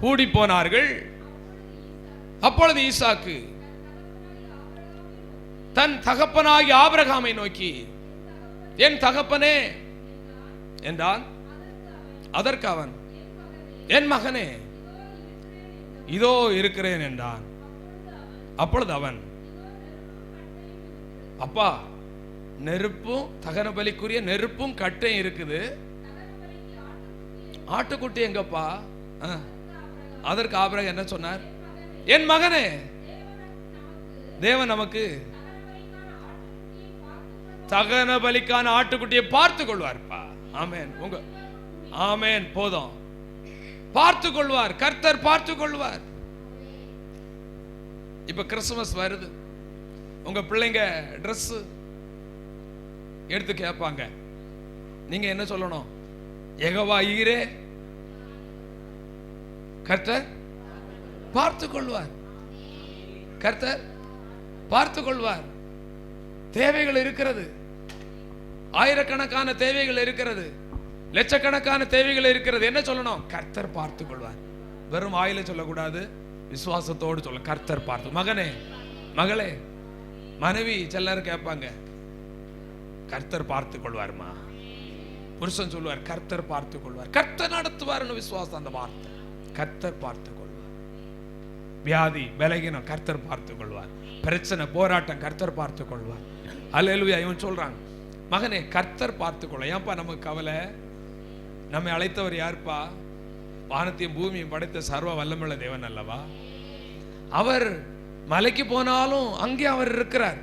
கூடி போனார்கள். அப்பொழுது ஈசாக்கு தன் தகப்பனாகிய ஆபிரகாமை நோக்கி, என் தகப்பனே என்றான். அதற்கு அவன், என் மகனே, இதோ இருக்கிறேன் என்றான். அப்பொழுது அவன், அப்பா, நெருப்பும் தகன பலிக்குரிய நெருப்பும் கட்டையும் இருக்குது, ஆட்டுக்குட்டி எங்கப்பா? அதற்கு ஆபிரகாம் என்ன சொன்னார்? என் மகனே, தேவன் நமக்கு தகன பலிக்கான ஆட்டுக்குட்டியை பார்த்து கொள்வார்ப்பா. ஆமென். உங்க ஆமென். போதும், பார்த்து கொள்வார். கர்த்தர் பார்த்து கொள்வார். இப்ப கிறிஸ்துமஸ் வருது. உங்க பிள்ளைங்க Dress எடுத்து கேட்பாங்க. நீங்க என்ன சொல்லணும்? யெகோவா ஈரே, கர்த்தர் பார்த்து கொள்வார். கர்த்தர் பார்த்து கொள்வார். தேவைகள் இருக்கிறது, ஆயிரக்கணக்கான தேவைகள் இருக்கிறது, லட்சக்கணக்கான தேவைகள் இருக்கிறது. என்ன சொல்லணும்? கர்த்தர் பார்த்து கொள்வார். வெறும் வாயில சொல்லக்கூடாது, விசுவாசத்தோடு சொல்ல. கர்த்தர் பார்த்து. மகனே, மகளே, மனைவி சிலர் கேட்பாங்க, கர்த்தர் பார்த்து கொள்வார்மா. புருஷன் சொல்லுவார், கர்த்தர் பார்த்து கொள்வார். கர்த்தர் நடத்துவார்னு விசுவாசம். அந்த வார்த்தை, கர்த்தர் பார்த்து கொள்வார். வியாதி, பலகீனம், கர்த்தர் பார்த்து கொள்வார். பிரச்சனை, போராட்டம், கர்த்தர் பார்த்து கொள்வார். அல்லேலூயா. இவன் சொல்றாங்க, மகனே, கர்த்தர் பார்த்து கொள்ள. ஏன்பா நமக்கு கவலை? நம்மை அழைத்தவர் யார்ப்பா? வானத்தையும் பூமியும் படைத்த சர்வ வல்லமுள்ள தேவன் அல்லவா? அவர் மலைக்கு போனாலும் அங்கே அவர் இருக்கிறார்.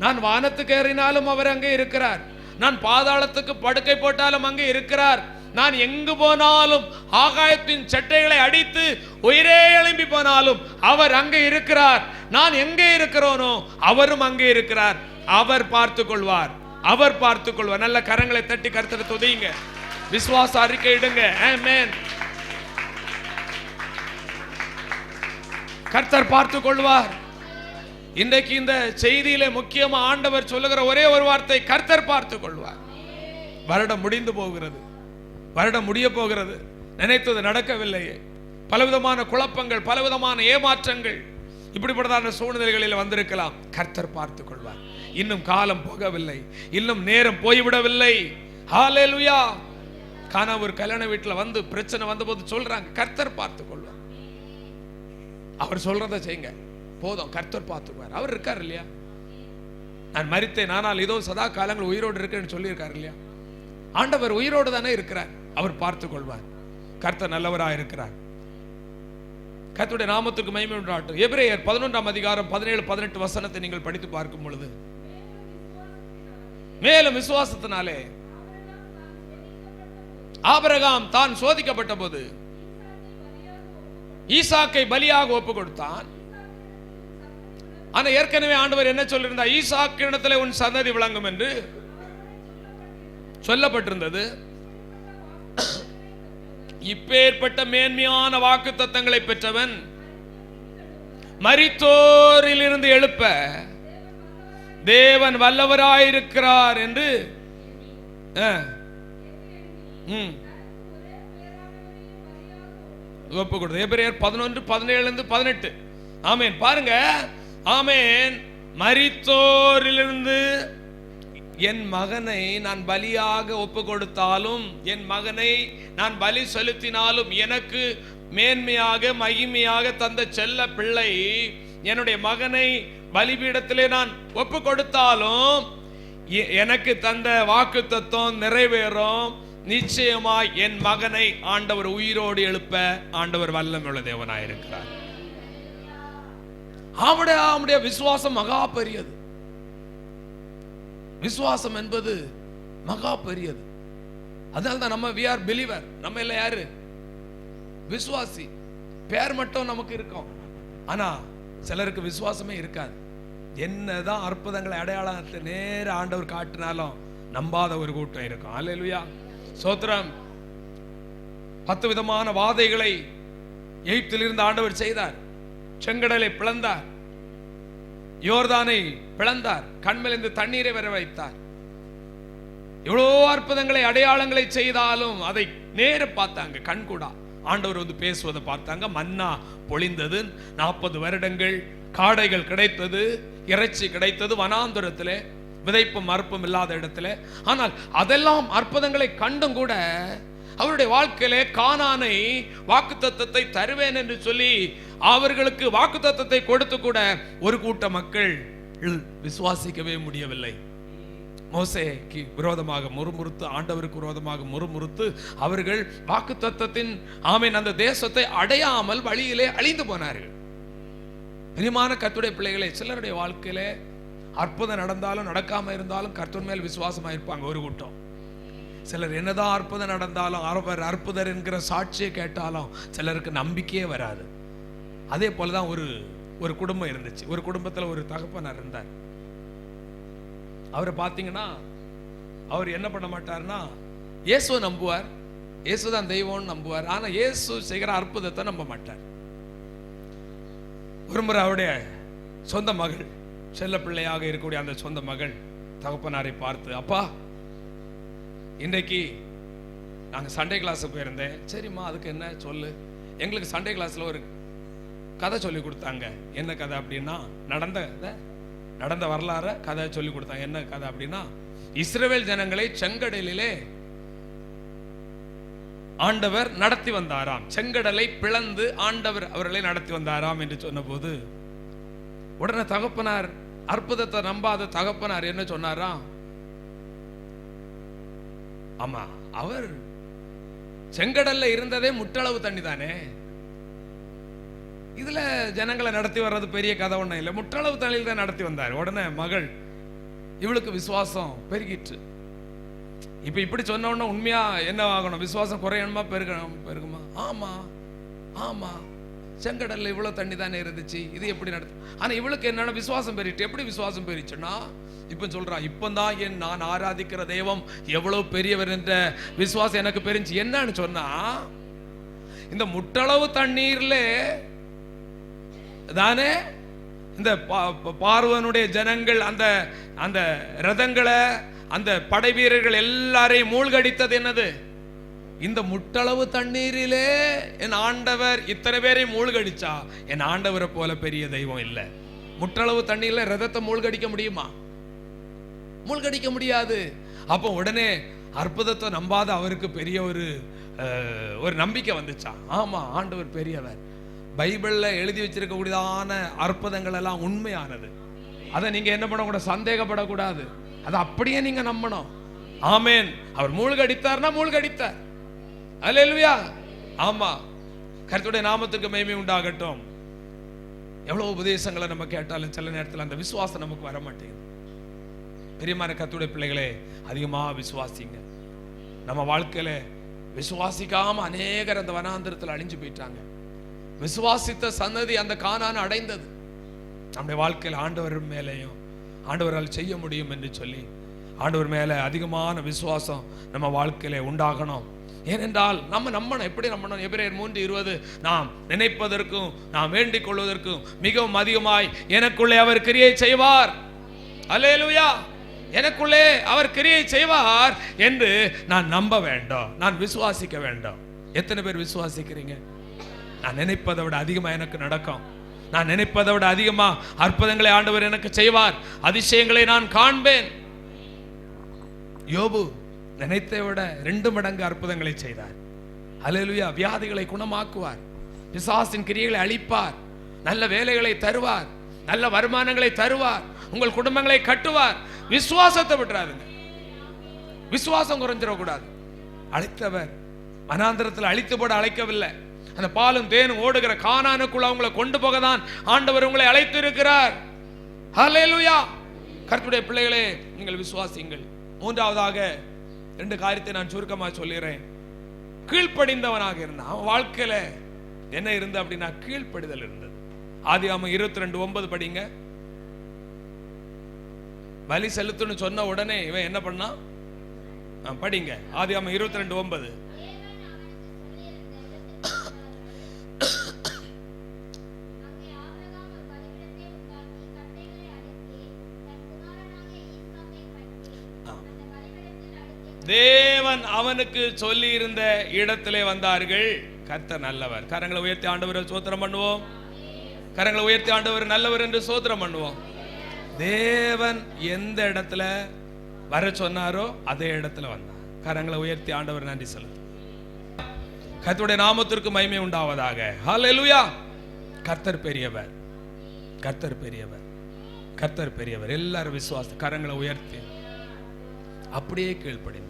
நான் வானத்துக்கு ஏறினாலும் அவர் அங்கே இருக்கிறார். நான் பாதாளத்துக்கு படுக்கை போட்டாலும் அங்கே இருக்கிறார். நான் எங்கு போனாலும், ஆகாயத்தின் சட்டைகளை அடித்து உயிரே எழும்பி போனாலும் அவர் அங்கே இருக்கிறார். நான் எங்கே இருக்கிறோனோ அவரும் அங்கே இருக்கிறார். அவர் பார்த்து கொள்வார். அவர் பார்த்து கொள்வார். நல்ல கரங்களை தட்டி கர்த்தரை துதியுங்க. விசுவாச அறிக்கை இடுங்க. ஆமென். கர்த்தர் பார்த்து கொள்வார். இன்றைக்கு இந்த செய்தியிலே முக்கியமா ஆண்டவர் சொல்லுகிற ஒரே ஒரு வார்த்தை, கர்த்தர் பார்த்து கொள்வார். வருடம் முடிந்து போகிறது, வருடம் முடிய போகிறது. நினைத்தது நடக்கவில்லையே. பலவிதமான குழப்பங்கள், பலவிதமான ஏமாற்றங்கள், இப்படிப்பட்டதான சூழ்நிலைகளில் வந்திருக்கலாம். கர்த்தர் பார்த்து கொள்வார். இன்னும் காலம் போகவில்லை, இன்னும் நேரம் போய்விடவில்லை. ஹல்லேலூயா. கணவர் கல்யாண வீட்டில் வந்து பிரச்சனை வந்தபோது சொல்றாங்க, கர்த்தர் பார்த்து கொள்வார். அவர் சொல்றதை செய்யுங்க, போதும், கர்த்தர் பார்த்துக்குவார். அவர் இருக்கார் இல்லையா? நான் மரித்தேன், ஆனால் இதோ சதா காலங்கள் உயிரோடு இருக்கேன்னு சொல்லியிருக்காரு இல்லையா? ஆண்டவர் உயிரோடு தானே இருக்கிறார். அவர் பார்த்து கொள்வார். கர்த்தர் நல்லவராக இருக்கிறார். கர்த்தருடைய நாமத்துக்கு மகிமை உண்டாகட்டும். எபிரேயர் 11ஆம் அதிகாரம் 17, 18 வசனத்தை நீங்கள் படித்து பார்க்கும் பொழுது, மேலும் விசுவாசத்தினாலே ஆபிரகாம் தான் சோதிக்கப்பட்ட போது ஈசாக்கை பலியாக ஒப்பு கொடுத்தான். ஆனா ஏற்கனவே ஆண்டவர் என்ன சொல்லியிருந்தார்? ஈசாக்கிடத்திலே உன் சந்ததி விளங்கும் என்று சொல்லப்பட்டிருந்தது. இப்பேற்பட்ட மேன்மையான வாக்கு தத்தங்களை பெற்றவன் மரித்தோரில் இருந்து எழுப்ப தேவன் வல்லவராயிருக்கிறார் என்று ஒப்பு கொடுத்து எபிரேயர் 11:17-18. ஆமேன். பாருங்க, ஆமேன். மரித்தோரிலிருந்து என் மகனை நான் பலியாக ஒப்பு கொடுத்தாலும், என் மகனை நான் பலி செலுத்தினாலும், எனக்கு மேன்மையாக மகிமையாக தந்த செல்ல பிள்ளை என்னுடைய மகனை பலிபீடத்திலே நான் ஒப்பு கொடுத்தாலும் எனக்கு தந்த வாக்கு தத்துவம் நிறைவேறும். நிச்சயமாய் என் மகனை ஆண்டவர் உயிரோடு எழுப்ப ஆண்டவர் வல்லமையுள்ள தேவனாயிருக்கிறார். அவருடைய விசுவாசம் மகா பெரியது. விசுவாசம் என்பது மகா பெரியது. அதனால்தான் நம்ம we are believer. நம்ம எல்லாம் யாரு? விசுவாசி. பேர் மட்டும் நமக்கு இருக்கும், ஆனா சிலருக்கு விசுவாசமே இருக்காது. என்னதான் அற்புதங்களை அடையாளத்தை நேர ஆண்டவர் காட்டினாலும் நம்பாத ஒரு கூட்டம் இருக்கும். அல்லேலூயா, சோத்திரம். 10 விதமான வாதைகளை எகிப்திலிருந்து ஆண்டவர் செய்தார். செங்கடலை பிளந்தார், யோர்தானை பிளந்தார், கண்மேலிருந்து தண்ணீரை வர வைத்தார். எவ்வளோ அற்புதங்களை அடையாளங்களை செய்தாலும் அதை நேர பார்த்தாங்க, கண்கூடா. ஆண்டவர் வந்து பேசுவதை பார்த்தாங்க. மன்னா பொழிந்தது, 40 வருடங்கள் காடைகள் கிடைத்தது, இறைச்சி கிடைத்தது வனாந்தரத்திலே, விதைப்பும் மறுப்பும் இல்லாத இடத்துல. ஆனால் அதெல்லாம் அற்புதங்களை கண்டும் கூட அவருடைய வாழ்க்கையிலே கானானை வாக்குத்தத்தத்தை தருவேன் என்று சொல்லி அவர்களுக்கு வாக்குத்தத்தத்தை கொடுத்து கூட ஒரு கூட்ட மக்கள் விசுவாசிக்கவே முடியவில்லை. மோசேக்கு விரோதமாக முறுமுறுத்து, ஆண்டவருக்கு விரோதமாக முறுமுறுத்து அவர்கள் வாக்குத்தத்தத்தின் ஆமீன் அந்த தேசத்தை அடையாமல் வழியிலே அழிந்து போனார்கள். பிரியமான கர்த்தருடைய பிள்ளைகளே, சிலருடைய வாழ்க்கையிலே அற்புதம் நடந்தாலும் நடக்காம இருந்தாலும் கர்த்தர் மேல் விசுவாசமா இருப்பாங்க ஒரு கூட்டம். சிலர் என்னதான் அற்புதம் நடந்தாலும், அவர் அற்புதர் என்கிற சாட்சியை கேட்டாலும் சிலருக்கு நம்பிக்கையே வராது. அதே போலதான் ஒரு குடும்பம் இருந்துச்சு. ஒரு குடும்பத்துல ஒரு தகப்பனார் இருந்தார். அவரை பார்த்தீங்கன்னா அவர் என்ன பண்ண மாட்டார்னா, இயேசுவை நம்புவார், இயேசுதான் தெய்வம்னு நம்புவார். ஆனா இயேசு செய்கிற அற்புதத்தை நம்ப மாட்டார். ஒரு முறை அவருடைய சொந்த மகள், செல்ல பிள்ளையாக இருக்கக்கூடிய அந்த சொந்த மகள் தகப்பனாரை பார்த்து, அப்பா இன்றைக்கு நாங்கள் சண்டே கிளாஸுக்கு போயிருந்தேன். சரிம்மா, அதுக்கு என்ன சொல்லு. எங்களுக்கு சண்டே கிளாஸில் ஒரு கதை சொல்லி கொடுத்தாங்க. என்ன கதை அப்படின்னா, நடந்த வரலாற கதை சொல்லி கொடுத்தாங்க. என்ன கதை அப்படின்னா, இஸ்ரவேல் ஜனங்களை செங்கடலிலே ஆண்டவர் நடத்தி வந்தாராம். செங்கடலை பிளந்து ஆண்டவர் அவர்களை நடத்தி வந்தாராம் என்று சொன்ன போது உடனே தகப்பனார், அற்புதத்தை நம்பாத தகப்பனார் என்ன சொன்னாராம், ஆமா அவர் செங்கடல்ல இருந்ததே முட்டளவு தண்ணி தானே, இதுல ஜனங்களை நடத்தி வர்றது பெரிய கதை ஒண்ணும் இல்லை, முட்டளவு தண்ணியில் தான் நடத்தி வந்தார். உடனே மகள், இவளுக்கு விசுவாசம் பெருகிட்டு. இப்ப இப்படி சொன்ன உடனே உண்மையா என்ன ஆகணும்? விசுவாசம் குறையணுமா பெருகுமா? ஆமா ஆமா, செங்கடல்ல இவ்வளவு தண்ணி தானே இருந்துச்சு, இது எப்படி நடத்து? ஆனா இவளுக்கு என்னன்னா விசுவாசம் பெருகிட்டு. எப்படி விசுவாசம் பெருச்சுன்னா, இப்ப சொல்றா, இப்பதான் நான் ஆராதிக்கிற தெய்வம் எவ்வளவு பெரியவர் என்ற விசுவாசம் எனக்கு பெருச்சு. என்னன்னு சொன்னா, இந்த முட்டளவு தண்ணீர்ல தானே இந்த பார்வனுடைய ஜனங்கள் அந்த அந்த ரதங்களை, அந்த படை வீரர்கள் எல்லாரையும் மூழ்கடித்தது என்னது? இந்த முட்டளவு தண்ணீரிலே என் ஆண்டவர் இத்தனை பேரை மூழ்கடிச்சா, என் ஆண்டவரை போல பெரிய தெய்வம் இல்லை. முட்டளவு தண்ணீர்ல ரதத்தை மூழ்கடிக்க முடியுமா? மூழ்கடிக்க முடியாது. அப்போ உடனே அற்புதத்தை நம்பாத அவருக்கு பெரிய ஒரு நம்பிக்கை வந்துச்சா, ஆமா ஆண்டவர் பெரியவர். பைபிள்ல எழுதி வச்சிருக்க கூடியதான அற்புதங்கள் எல்லாம் உண்மையானது. அதை நீங்க என்ன பண்ணக்கூடாது? சந்தேகப்படக்கூடாது. அதை அப்படியே நீங்க நம்பணும். ஆமேன். அவர் மூழ்கடித்தார்னா மூழ்கடித்தார். அல்லேலூயா. ஆமா, கர்த்தருடைய நாமத்துக்கு மகிமை உண்டாகட்டும். எவ்வளவு உபதேசங்களை நம்ம கேட்டாலும் சில நேரத்தில் அந்த விசுவாசம் நமக்கு வர மாட்டேங்குது. பெரியமான கர்த்தருடைய பிள்ளைகளே, அதிகமா விசுவாசிங்க. நம்ம வாழ்க்கையில விசுவாசிக்காம அநேகர் அந்த வனாந்திரத்தில் அழிஞ்சு போயிட்டாங்க. விசுவாசித்த சன்னதி அந்த கானானை அடைந்தது. நம்முடைய வாழ்க்கையில் ஆண்டவர் மேலேயும் ஆண்டவரால் செய்ய முடியும் என்று சொல்லி ஆண்டவர் மேல அதிகமான விசுவாசம் நம்ம வாழ்க்கையில உண்டாகணும். ஏனென்றால் நம்ம நம்பணும். எப்படி நம்பணும்? எபிரேயர் 3:20, நாம் நினைப்பதற்கும் நாம் வேண்டிக் கொள்வதற்கும் மிகவும் அதிகமாய் எனக்குள்ளே அவர் கிரியை செய்வார். அல்லேலூயா. எனக்குள்ளே அவர் கிரியை செய்வார் என்று நான் நம்ப வேண்டும், நான் விசுவாசிக்க வேண்டும். எத்தனை பேர் விசுவாசிக்கிறீங்க? நான் நினைப்பதை விட அதிகமா எனக்கு நடக்கும், நான் நினைப்பதை விட அதிகமா அற்புதங்களை ஆண்டவர் எனக்கு செய்வார், அதிசயங்களை நான் காண்பேன். யோபு நினைத்தை விட 2 மடங்கு அற்புதங்களை செய்தார். அல்லேலூயா. வியாதிகளை குணமாக்குவார், பிசாசின் கிரியைகளை அழிப்பார், நல்ல வேலைகளை தருவார், நல்ல வருமானங்களை தருவார், உங்கள் குடும்பங்களை கட்டுவார். விசுவாசத்தை விட்டுறாருங்க, விசுவாசம் குறைஞ்சிடக்கூடாது. அழைத்தவர் வனாந்திரத்தில் அழித்து போட அழைக்கவில்லை, அந்த பாலும் தேனும் ஓடுகிற கானானுக்குள்ள அவங்களை கொண்டு போக தான் ஆண்டவர் உங்களை அழைத்து இருக்கிறார். ஹல்லேலூயா. கர்த்தருடைய பிள்ளைகளே, நீங்கள் விசுவாசிங்கள். மூன்றாவதாக 2 காரியத்தை நான் சுருக்கமாக சொல்லிடுறேன். கீழ்ப்படிந்தவனாக இருந்தான். அவன் வாழ்க்கையில என்ன இருந்தது அப்படின்னா கீழ்ப்படிதல் இருந்தது. ஆதியாகமம் 22:9 படிங்க. பலி செலுத்துன்னு சொன்ன உடனே இவன் என்ன பண்ணான்? படிங்க. ஆதியாகமம் 22:9. தேவன் அவனுக்கு சொல்லி இருந்த இடத்திலே வந்தார்கள். கர்த்தர் நல்லவர். கரங்களை உயர்த்தி ஆண்டவரை ஸ்தோத்திரம் பண்ணுவோம். கரங்களை உயர்த்தி ஆண்டவர் நல்லவர் என்று ஸ்தோத்திரம் பண்ணுவோம். தேவன் எந்த இடத்துல வர சொன்னாரோ அதே இடத்துல வந்தார். கரங்களை உயர்த்தி ஆண்டவர் நன்றி செலுத்து. கர்த்தருடைய நாமத்திற்கு மகிமை உண்டாவதாக. ஹல்லேலூயா. கர்த்தர் பெரியவர், கர்த்தர் பெரியவர், கர்த்தர் பெரியவர். எல்லாரும் விசுவாச கரங்களை உயர்த்தி அப்படியே கீழ்ப்படிந்தார்.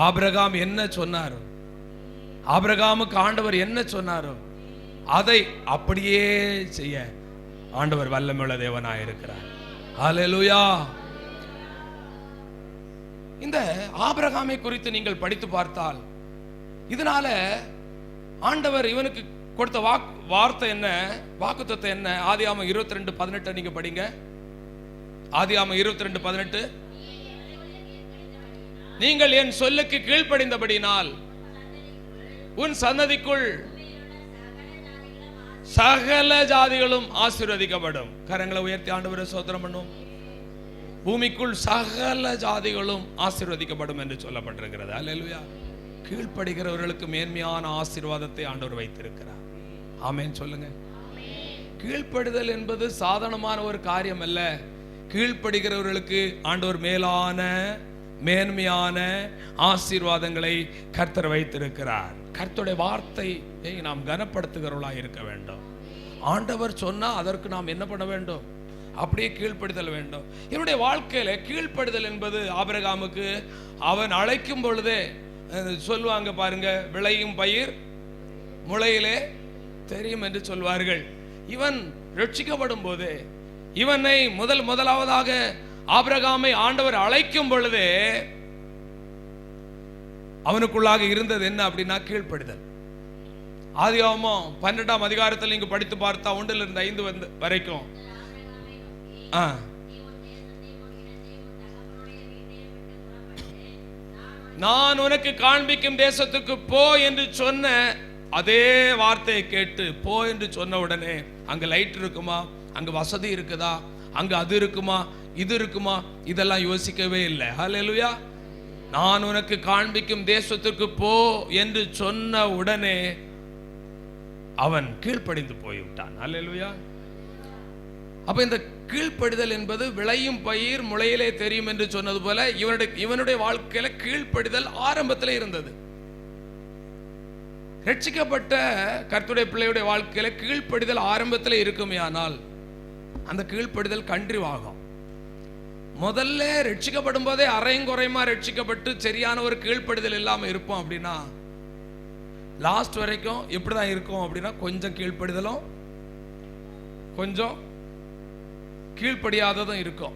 ஆபிரகாம் என்ன சொன்னாரோ, ஆபிரகாமுக்கு ஆண்டவர் என்ன சொன்னாரோ அதை அப்படியே செய்ய ஆண்டவர் வல்லமையுள்ள தேவனாய் இருக்கிறார். ஹல்லேலூயா. இந்த ஆபிரகாமை குறித்து நீங்கள் படித்து பார்த்தால் இதனால ஆண்டவர் இவனுக்கு கொடுத்த வார்த்தை என்ன, வாக்குத்தத்தம் என்ன? ஆதியாகமம் 22:18 நீங்க படிங்க. ஆதியாகமம் 22:18. நீங்கள் என் சொல்லுக்கு கீழ்ப்படிந்தபடினால் உன் சன்னதிக்குள் சகல ஜாதிகளும் ஆசீர்வதிக்கப்படும். கரங்களை உயர்த்தி ஆண்டவரை ஸ்தோத்திரம் பண்ணுவோம். பூமிக்குள் சகல ஜாதிகளும் ஆசீர்வதிக்கப்படும் என்று சொல்லப்பட்டிருக்கிறது. அல்லேலூயா. கீழ்ப்படுகிறவர்களுக்கு மேன்மையான ஆசீர்வாதத்தை ஆண்டவர் வைத்திருக்கிறார். ஆமென் சொல்லுங்க. கீழ்ப்படுதல் என்பது சாதாரணமான ஒரு காரியம் அல்ல. கீழ்ப்படுகிறவர்களுக்கு ஆண்டவர் மேலான மேன்மையான ஆசீர்வாதங்களை கர்த்தர் வைத்திருக்கிறார். கர்த்தருடைய வார்த்தையை நாம் கனப்படுத்துகிறவர்களாக இருக்க வேண்டும். ஆண்டவர் சொன்னா அதற்கு நாம் என்ன பண்ண வேண்டும்? அப்படியே கீழ்ப்படுதல் வேண்டும். என்னுடைய வாழ்க்கையில கீழ்ப்படுதல் என்பது ஆபிரகாமுக்கு அவன் அழைக்கும் பொழுதே சொல்லுவாங்க பாருங்க, விளையும் பயிர் முளையிலே தெரியும் என்று சொல்வார்கள். இவன் ரட்சிக்கப்படும் போது இவனை முதலாவதாக ஆபிரகாமை ஆண்டவர் அழைக்கும் பொழுதே அவனுக்குள்ளாக இருந்தது என்ன அப்படின்னா கீழ்ப்படுதல். ஆதியாகமம் 12ஆம் அதிகாரத்தில் நீங்க படித்து பார்த்தா 1-5 வரைக்கும் நான் உனக்கு காண்பிக்கும் தேசத்துக்கு போ என்று சொன்ன அதே வார்த்தையை கேட்டு போ என்று சொன்ன உடனே அங்க லைட் இருக்குமா, அங்க வசதி இருக்குதா, அங்க அது இருக்குமா, இது இருக்குமா, இதெல்லாம் யோசிக்கவே இல்லை. ஹல்லேலூயா. நான் உனக்கு காண்பிக்கும் தேசத்துக்கு போ என்று சொன்ன உடனே அவன் கீழ்ப்படிந்து போய்விட்டான். ஹல்லேலூயா. அப்ப இந்த கீழ்ப்படிதல் என்பது விளையும் பயிர் முளையிலே தெரியும் என்று சொன்னது போல இவனுடைய வாழ்க்கையில கீழ்ப்படிதல் ஆரம்பத்தில் இருந்தது. ரட்சிக்கப்பட்ட கர்த்தருடைய பிள்ளையுடைய வாழ்க்கையில கீழ்ப்படிதல் ஆரம்பத்தில் இருக்குமே, ஆனால் அந்த கீழ்ப்படிதல் கன்றிவாகும். முதல்ல ரட்சிக்கப்படும் போதே அரையும் குறையுமா ரட்சிக்கப்பட்டு சரியான ஒரு கீழ்ப்படிதல் இல்லாம இருப்போம் அப்படின்னா லாஸ்ட் வரைக்கும் எப்படிதான் இருக்கும் அப்படின்னா கொஞ்சம் கீழ்ப்படிதலும் கொஞ்சம் கீழ்ப்படியாததும் இருக்கும்.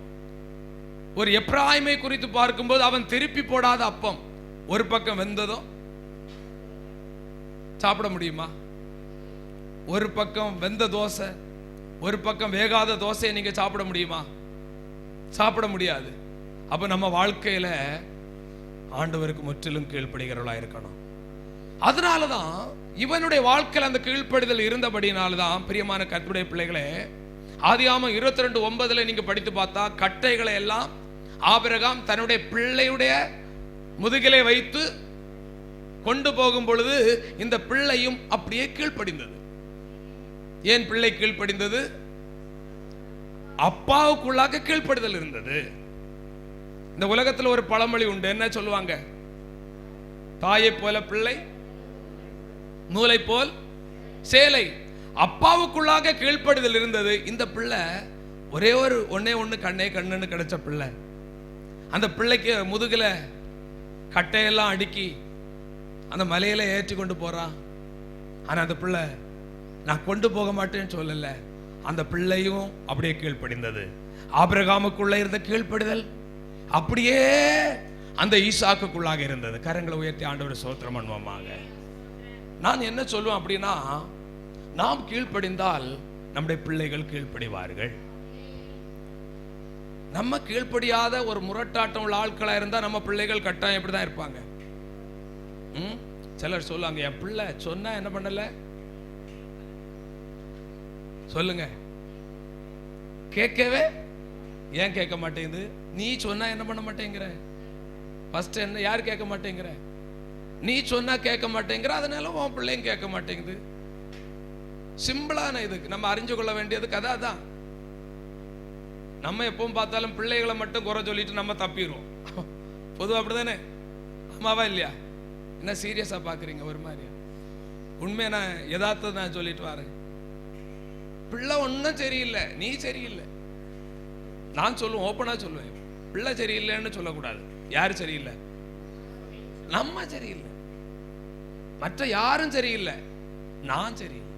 ஒரு எப்ராயிமை குறித்து பார்க்கும்போது அவன் திருப்பி போடாத அப்பம் ஒரு பக்கம் வெந்ததும் சாப்பிட முடியுமா? ஒரு பக்கம் வெந்த தோசை ஒரு பக்கம் வேகாத தோசையை நீங்க சாப்பிட முடியுமா? சாப்பிட முடியாது. அப்ப நம்ம வாழ்க்கையில ஆண்டவருக்கு முற்றிலும் கீழ்ப்படுகிறவர்களா இருக்கணும். அதனாலதான் இவனுடைய வாழ்க்கையில் அந்த கீழ்ப்படுதல் இருந்தபடினால்தான் பிரியமான கர்த்தருடைய பிள்ளைகளே ஆதியாகமம் 22:9 நீங்க படித்து பார்த்தா கட்டைகளை எல்லாம் ஆபிரகாம் தன்னுடைய பிள்ளையுடைய முதுகிலே வைத்து கொண்டு போகும் பொழுது இந்த பிள்ளையும் அப்படியே கீழ்ப்படிந்தது. ஏன் பிள்ளை கீழ்ப்படிந்தது? அப்பாவுக்குள்ளாக கீழ்ப்படுதல் இருந்தது. இந்த உலகத்தில் ஒரு பழமொழி உண்டு, என்ன சொல்லுவாங்க? தாயை போல பிள்ளை, நூலை போல் சேலை. அப்பாவுக்குள்ளாக கீழ்ப்படுதல் இருந்தது. இந்த பிள்ளை ஒரே ஒரு ஒண்ணு கண்ணே கண்ணுன்னு கிடைச்ச பிள்ளை. அந்த பிள்ளைக்கு முதுகுல கட்டையெல்லாம் அடுக்கி அந்த மலையில ஏற்றி கொண்டு போறான். ஆனா அந்த பிள்ளை நான் கொண்டு போக மாட்டேன்னு சொல்லல. அந்த பிள்ளையும் அப்படியே கீழ்ப்படிந்தது. ஆபிரகாமுக்குள்ள இருந்த கீழ்ப்படிதல் அப்படியே அந்த ஈசாக்குக்குள்ளாக இருந்தது. கரங்களை உயர்த்தி ஆண்டவர் ஸ்தோத்திரம் பண்ணுவோமாக. நான் என்ன சொல்லுவேன் அப்படின்னா, நாம் கீழ்ப்படிந்தால் நம்முடைய பிள்ளைகள் கீழ்ப்படிவார்கள். நம்ம கீழ்ப்படியாத ஒரு முரட்டாட்டம் உள்ள ஆட்களா இருந்தா நம்ம பிள்ளைகள் கட்டாயம் எப்படிதான் இருப்பாங்க. சிலர் சொல்லுவாங்க, என் பிள்ளை சொன்னா என்ன பண்ணல சொல்லுங்க, கேட்கவே ஏன் கேட்க மாட்டேங்குது? நீ சொன்னா என்ன பண்ண மாட்டேங்கிற? ஃபர்ஸ்ட் என்ன, யார் கேட்க மாட்டேங்கிற? நீ சொன்னா கேட்க மாட்டேங்கிற, அதனால உன் பிள்ளையும் கேட்க மாட்டேங்குது. சிம்பிளான இதுக்கு நம்ம அறிஞ்சு கொள்ள வேண்டியது கதை தான். நம்ம எப்பவும் பார்த்தாலும் பிள்ளைகளை மட்டும் குறை சொல்லிட்டு நம்ம தப்பிடுவோம். பொதுவாக அப்படிதானே? ஆமாவா இல்லையா? என்ன சீரியஸா பாக்குறீங்க ஒரு மாதிரி? உண்மையை நான் யதார்த்தத்தை நான் சொல்லிட்டு வரேன். பிள்ளை ஒன்றும் சரியில்லை, நீ சரியில்லை. நான் சொல்லுவேன், ஓப்பனா சொல்லுவேன், பிள்ளை சரியில்லைன்னு சொல்லக்கூடாது. யாரு சரியில்லை? நம்ம சரியில்லை, மற்ற யாரும் சரியில்லை, நான் சரியில்லை.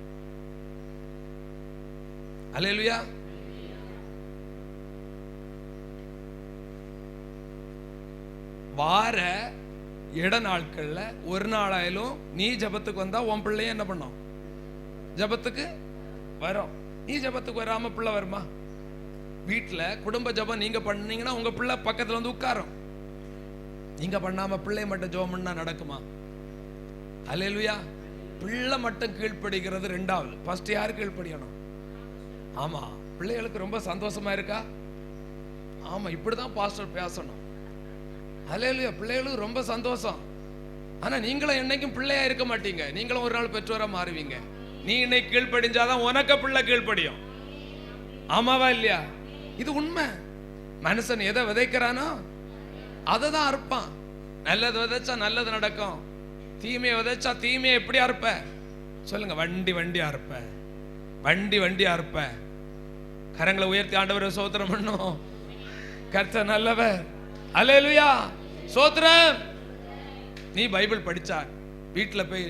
அல்லேலூயா. வார இட நாட்கள்ல ஒரு நாளாயிலும் நீ ஜபத்துக்கு வந்தா உன் பிள்ளைய என்ன பண்ணும்? ஜபத்துக்கு வரும். நீ ஜபத்துக்கு வராம பிள்ளை வருமா? வீட்டுல குடும்ப ஜபம் நீங்க பண்ணீங்கன்னா உங்க பிள்ளை பக்கத்துல வந்து உட்காரும். நீங்க பண்ணாம பிள்ளை மட்டும் ஜபம் பண்ணா நடக்குமா? அல்லேலூயா. பிள்ளை மட்டும் கீழ்ப்படிக்கிறது ரெண்டாவது. ஃபர்ஸ்ட் யாரு கீழ்ப்படியணும்? ஆமா, பிள்ளைகளுக்கு ரொம்ப சந்தோஷமா இருக்கா? ஆமா, இப்படிதான் பாஸ்டர் பேசணும். அல்லேலூயா. பிள்ளைகளுக்கு ரொம்ப சந்தோஷம். ஆனா நீங்களும் என்னைக்கும் பிள்ளையா இருக்க மாட்டீங்க. நீங்களும் ஒரு நாள் பெற்றோரா மாறுவீங்க. நீ இன்னைக்கு கீழ்ப்படிஞ்சாதான் உனக்கு பிள்ளை கீழ்ப்படியும். ஆமாவா இல்லையா? இது உண்மை. மனுஷன் எதை விதைக்கிறானோ அதை தான் அறுப்பான். நல்லது விதைச்சா நல்லது நடக்கும், தீமையை விதைச்சா தீமையை எப்படி அறுப்ப சொல்லுங்க? வண்டி அறுப்ப, வண்டி அறுப்ப. கரங்களை உயர்த்தி ஆண்டவரை ஸ்தோத்திரம் பண்ணும். கர்த்தர் நல்லவர். அல்லேலூயா, ஸ்தோத்திரம். நீ பைபிள் படிச்சா வீட்டில் போய்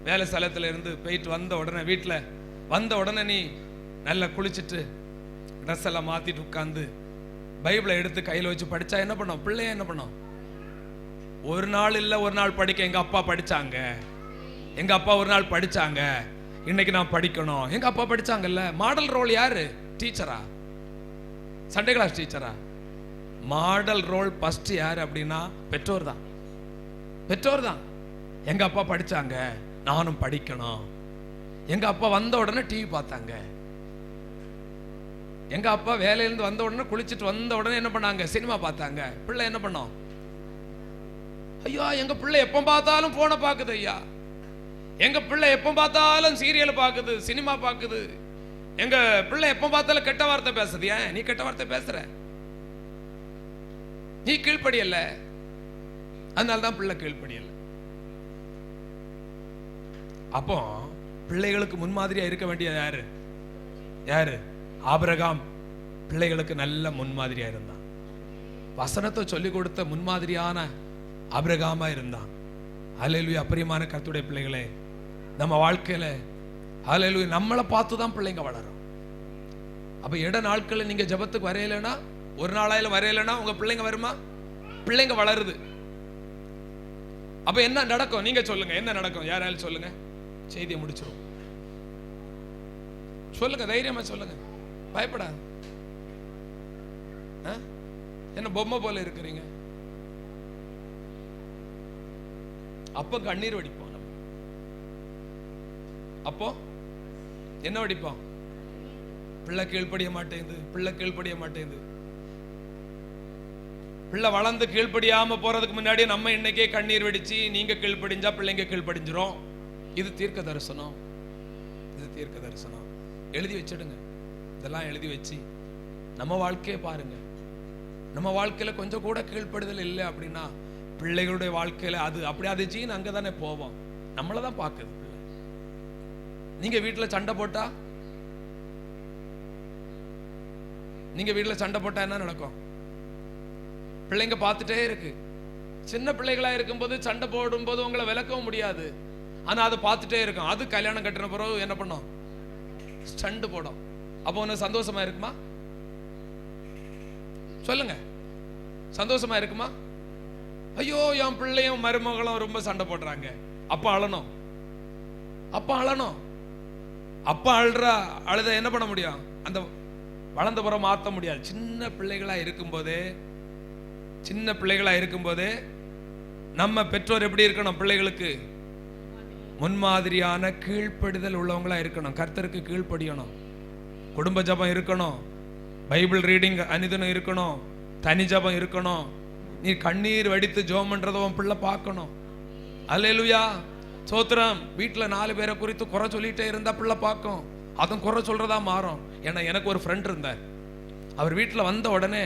வேலை ஸ்தலத்தில் இருந்து போயிட்டு வந்த உடனே, வீட்டில் வந்த உடனே நீ நல்லா குளிச்சுட்டு ட்ரெஸ் எல்லாம் மாத்திட்டு உட்காந்து பைபிளை எடுத்து கையில் வச்சு படிச்சா என்ன பண்ணும்? பிள்ளைய என்ன பண்ணும்? ஒரு நாள் இல்லை ஒரு நாள் படிக்க. எங்க அப்பா படிச்சாங்க, எங்க அப்பா ஒரு நாள் படிச்சாங்க, இன்னைக்கு நான் படிக்கணும். எங்க அப்பா படிச்சாங்கல்ல. மாடல் ரோல் யாரு? டீச்சரா? சண்டே கிளாஸ் டீச்சரா? மாடல் ரோல் ஃபர்ஸ்ட் யாரு அப்படின்னா பெற்றோர் தான். பெற்றோர் தான். எங்க அப்பா படிச்சாங்க, நானும் படிக்கணும். எங்க அப்பா வந்த உடனே டிவி பார்த்தாங்க. எங்க அப்பா வேலையிலிருந்து வந்த உடனே குளிச்சுட்டு வந்த உடனே என்ன பண்ணாங்க? சினிமா பார்த்தாங்க. பிள்ளை என்ன பண்ணோம்? ஐயா, எங்க பிள்ளை எப்ப பார்த்தாலும் போனை பார்க்குது. ஐயா, எங்க பிள்ளை எப்ப பார்த்தாலும் சீரியல் பார்க்குது, சினிமா பார்க்குது. எங்க பிள்ளை எப்ப பார்த்தாலும் கெட்ட வார்த்தை பேசுது. ஏன் நீ கெட்ட வார்த்தை பேசுற? நீ கீழ்ப்படியல்ல, அதனால்தான் பிள்ளை கீழ்ப்படியல்ல. அப்போ பிள்ளைகளுக்கு முன்மாதிரியா இருக்க வேண்டியது யாரு? யாரு? ஆபிரகாம் பிள்ளைகளுக்கு நல்ல முன்மாதிரியா இருந்தான். வசனத்தை சொல்லிக் கொடுத்த முன்மாதிரியான ஆபிரகாமா இருந்தான். அல்லேலூயா. பிரியமான கர்த்தருடைய பிள்ளைகளே, நம்ம வாழ்க்கையில அல்லேலூயா நம்மளை பார்த்து தான் பிள்ளைங்க வளரும். அப்ப இட நாட்களில் நீங்க ஜபத்துக்கு வரையலைன்னா, ஒரு நாளாயிலும் வரையலைன்னா உங்க பிள்ளைங்க வருமா? பிள்ளைங்க வளருது. அப்ப என்ன நடக்கும்? நீங்க சொல்லுங்க, என்ன நடக்கும்? யாராலும் சொல்லுங்க, செய்தியை முடிச்சிடும். சொல்லுங்க, தைரியமா சொல்லுங்க, பயப்படாது. என்ன பொம்மை போல இருக்கிறீங்க? அப்போ கண்ணீர் வடிப்போம். அப்போ என்ன வடிப்போம்? பிள்ளை கீழ்ப்படிய மாட்டேங்குது, பிள்ளை கீழ்ப்படிய மாட்டேங்குது. பிள்ளை வளர்ந்து கீழ்ப்படியாம போறதுக்கு முன்னாடி நம்ம இன்னைக்கே கண்ணீர் வெடிச்சு நீங்க கீழ்ப்படிஞ்சா பிள்ளைங்க கீழ்ப்படிஞ்சிரும். இது தீர்க்க தரிசனம், இது தீர்க்க தரிசனம். எழுதி வச்சிடுங்க, இதெல்லாம் எழுதி வச்சு நம்ம வாழ்க்கையை பாருங்க. நம்ம வாழ்க்கையில கொஞ்சம் கூட கீழ்ப்படுதல் இல்லை அப்படின்னா பிள்ளைகளுடைய வாழ்க்கையில அது அப்படி அது ஜீன் அங்கதானே போவோம், நம்மளதான் பாக்குது பிள்ளை. நீங்க வீட்டுல சண்டை போட்டா, நீங்க வீட்டுல சண்டை போட்டா என்ன நடக்கும்? பிள்ளைங்க பார்த்துட்டே இருக்கு. சின்ன பிள்ளைகளா இருக்கும்போது சண்டை போடும்போது உங்களை விளக்கவும் முடியாது, ஆனா அதை பார்த்துட்டே இருக்கும். அது கல்யாணம் கட்டின பிறகு என்ன பண்ணும்? சண்டை போடும். அப்போ உனக்கு சந்தோஷமா இருக்குமா? சொல்லுங்க, சந்தோஷமா இருக்குமா? ஐயோ என் பிள்ளையும் மருமகளும் ரொம்ப சண்டை போடுறாங்க, அப்ப அழணும், அப்ப அழணும். அப்ப அழுத என்ன பண்ண முடியும்? அந்த வளர்ந்த புறம் மாற்ற முடியாது. சின்ன பிள்ளைகளா இருக்கும்போதே நம்ம பெற்றோர் எப்படி இருக்கணும்? பிள்ளைகளுக்கு முன்மாதிரியான கீழ்ப்படிதல் உள்ளவங்களா இருக்கணும். கர்த்தருக்கு கீழ்ப்படியணும், குடும்ப ஜபம் இருக்கணும், பைபிள் ரீடிங் அனிதனம் இருக்கணும், தனி ஜபம் இருக்கணும். நீ கண்ணீர் வடித்து ஜெபம் பண்றத உன் பிள்ளை பார்க்கணும். அல்லேலூயா, சோத்திரம். வீட்டுல 4 பேரை குறித்து குறை சொல்லிட்டே இருந்தா பிள்ளை பார்க்கும், அதுவும் குறை சொல்றதா மாறும். ஏன்னா எனக்கு ஒரு ஃப்ரெண்ட் இருந்தார், அவர் வீட்டுல வந்த உடனே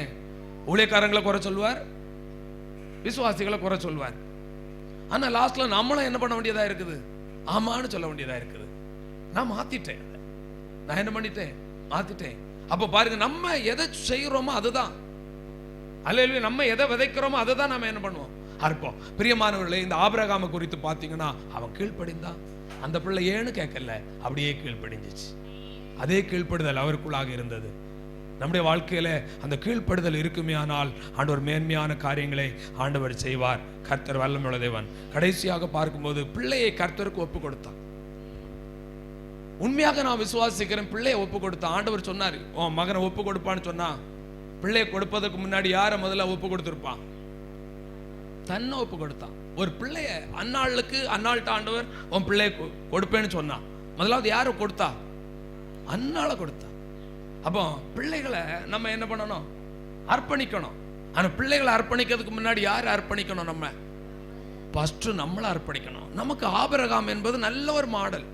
ஊழியக்காரங்களை குறை சொல்வார், விசுவாசிகளை குறை சொல்வார். ஆனா லாஸ்ட்ல நம்மளும் என்ன பண்ண வேண்டியதா இருக்குது? ஆமான்னு சொல்ல வேண்டியதா இருக்குது. நான் மாத்திட்டேன், நான் என்ன பண்ணிட்டேன்? மாத்திட்டேன். அப்ப பாருங்க, நம்ம எதை செய்யறோமோ அதுதான். அல்லேலூயா, நம்ம எதை விதைக்கிறோமோ அதுதான் நம்ம என்ன பண்ணுவோம்? அற்பம். பிரியமானவர்களே, இந்த ஆபிரகாமை குறித்து பாத்தீங்கன்னா அவன் கீழ்ப்படிந்தான். அந்த பிள்ளை ஏன்னு கேட்கல, அப்படியே கீழ்ப்படிஞ்சிச்சு. அதே கீழ்ப்படுதல் அவருக்குள்ளாக இருந்தது. நம்முடைய வாழ்க்கையில அந்த கீழ்ப்படுதல் இருக்குமே ஆனால் ஆண்டவர் மேன்மையான காரியங்களை ஆண்டவர் செய்வார். கர்த்தர் வல்லமையுள்ள தேவன். கடைசியாக பார்க்கும்போது பிள்ளையை கர்த்தருக்கு ஒப்பு கொடுத்தான். உண்மையாக நான் விசுவாசிக்கிறேன், பிள்ளையை ஒப்பு கொடுத்தான். ஆண்டவர் சொன்னார், உன் மகனை ஒப்பு கொடுப்பான்னு சொன்னா, பிள்ளையை கொடுப்பதற்கு முன்னாடி யார முதல்ல ஒப்பு கொடுத்திருப்பான்? தன்னை ஒப்பு கொடுத்தான். ஒரு பிள்ளைய அன்னாள்கிட்ட ஆண்டவர் உன் பிள்ளையை கொடுப்பேன்னு சொன்னான். முதலாவது யாரு கொடுத்தா? அன்னாள கொடுத்தா. அப்போ பிள்ளைகளை நம்ம என்ன பண்ணணும்? அர்ப்பணிக்கணும். ஆனா பிள்ளைகளை அர்ப்பணிக்கிறதுக்கு முன்னாடி யார் அர்ப்பணிக்கணும்? நம்ம ஃபர்ஸ்ட் நம்மள அர்ப்பணிக்கணும். நமக்கு ஆபிரகாம் என்பது நல்ல ஒரு மாடல்.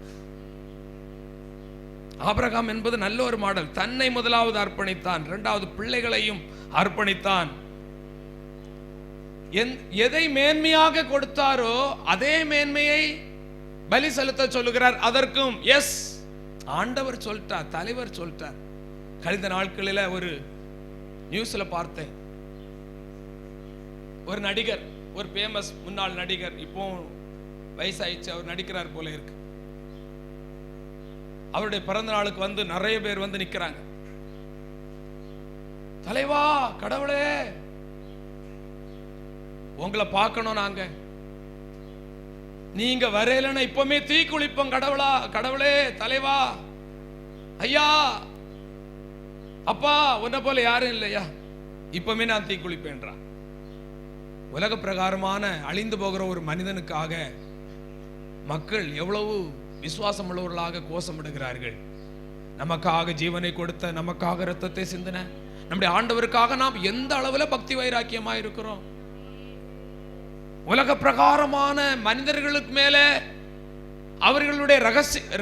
ஆபிரகாம் என்பது நல்ல ஒரு மாடல். தன்னை முதலாவது அர்ப்பணித்தான், இரண்டாவது பிள்ளைகளையும் அர்ப்பணித்தான். எதை மேன்மையாக கொடுத்தாரோ அதே மேன்மையை பலி செலுத்த சொல்லுகிறார். அதற்கும் எஸ் ஆண்டவர் சொல்லிட்டார், தலைவர் சொல்லிட்டார். கழிந்த நாட்களில் ஒரு நியூஸ்ல பார்த்தேன், ஒரு நடிகர், ஒரு ஃபேமஸ் முன்னாள் நடிகர், இப்போ வயசாயிடுச்சு, அவர் நடிக்கிறார் போல இருக்கு. அவருடைய பிறந்த நாளுக்கு வந்து நிறைய பேர் வந்து நிக்கிறாங்க. தலைவா, கடவுளே உங்களை பார்க்கணும், நாங்க நீங்க வரையிலன்னா இப்பவுமே தீ குளிப்போம். கடவுளே, தலைவா, ஐயா, அப்பா, உன்னை போல யாரும் இல்லையா, இப்பவுமே நான் தீ குளிப்பேன்றான். உலக பிரகாரமான அழிந்து போகிற ஒரு மனிதனுக்காக மக்கள் எவ்வளவு விசுவாசம் உள்ளவர்களாக கோஷமிடுகிறார்கள். நமக்காக ஜீவனை கொடுத்த, நமக்காக இரத்தத்தை சிந்தின நம்முடைய ஆண்டவருக்காக நாம் எந்த அளவுல பக்தி வைராக்கியமா இருக்கிறோம். உலக பிரகாரமான மனிதர்களுக்கு மேல அவர்களுடைய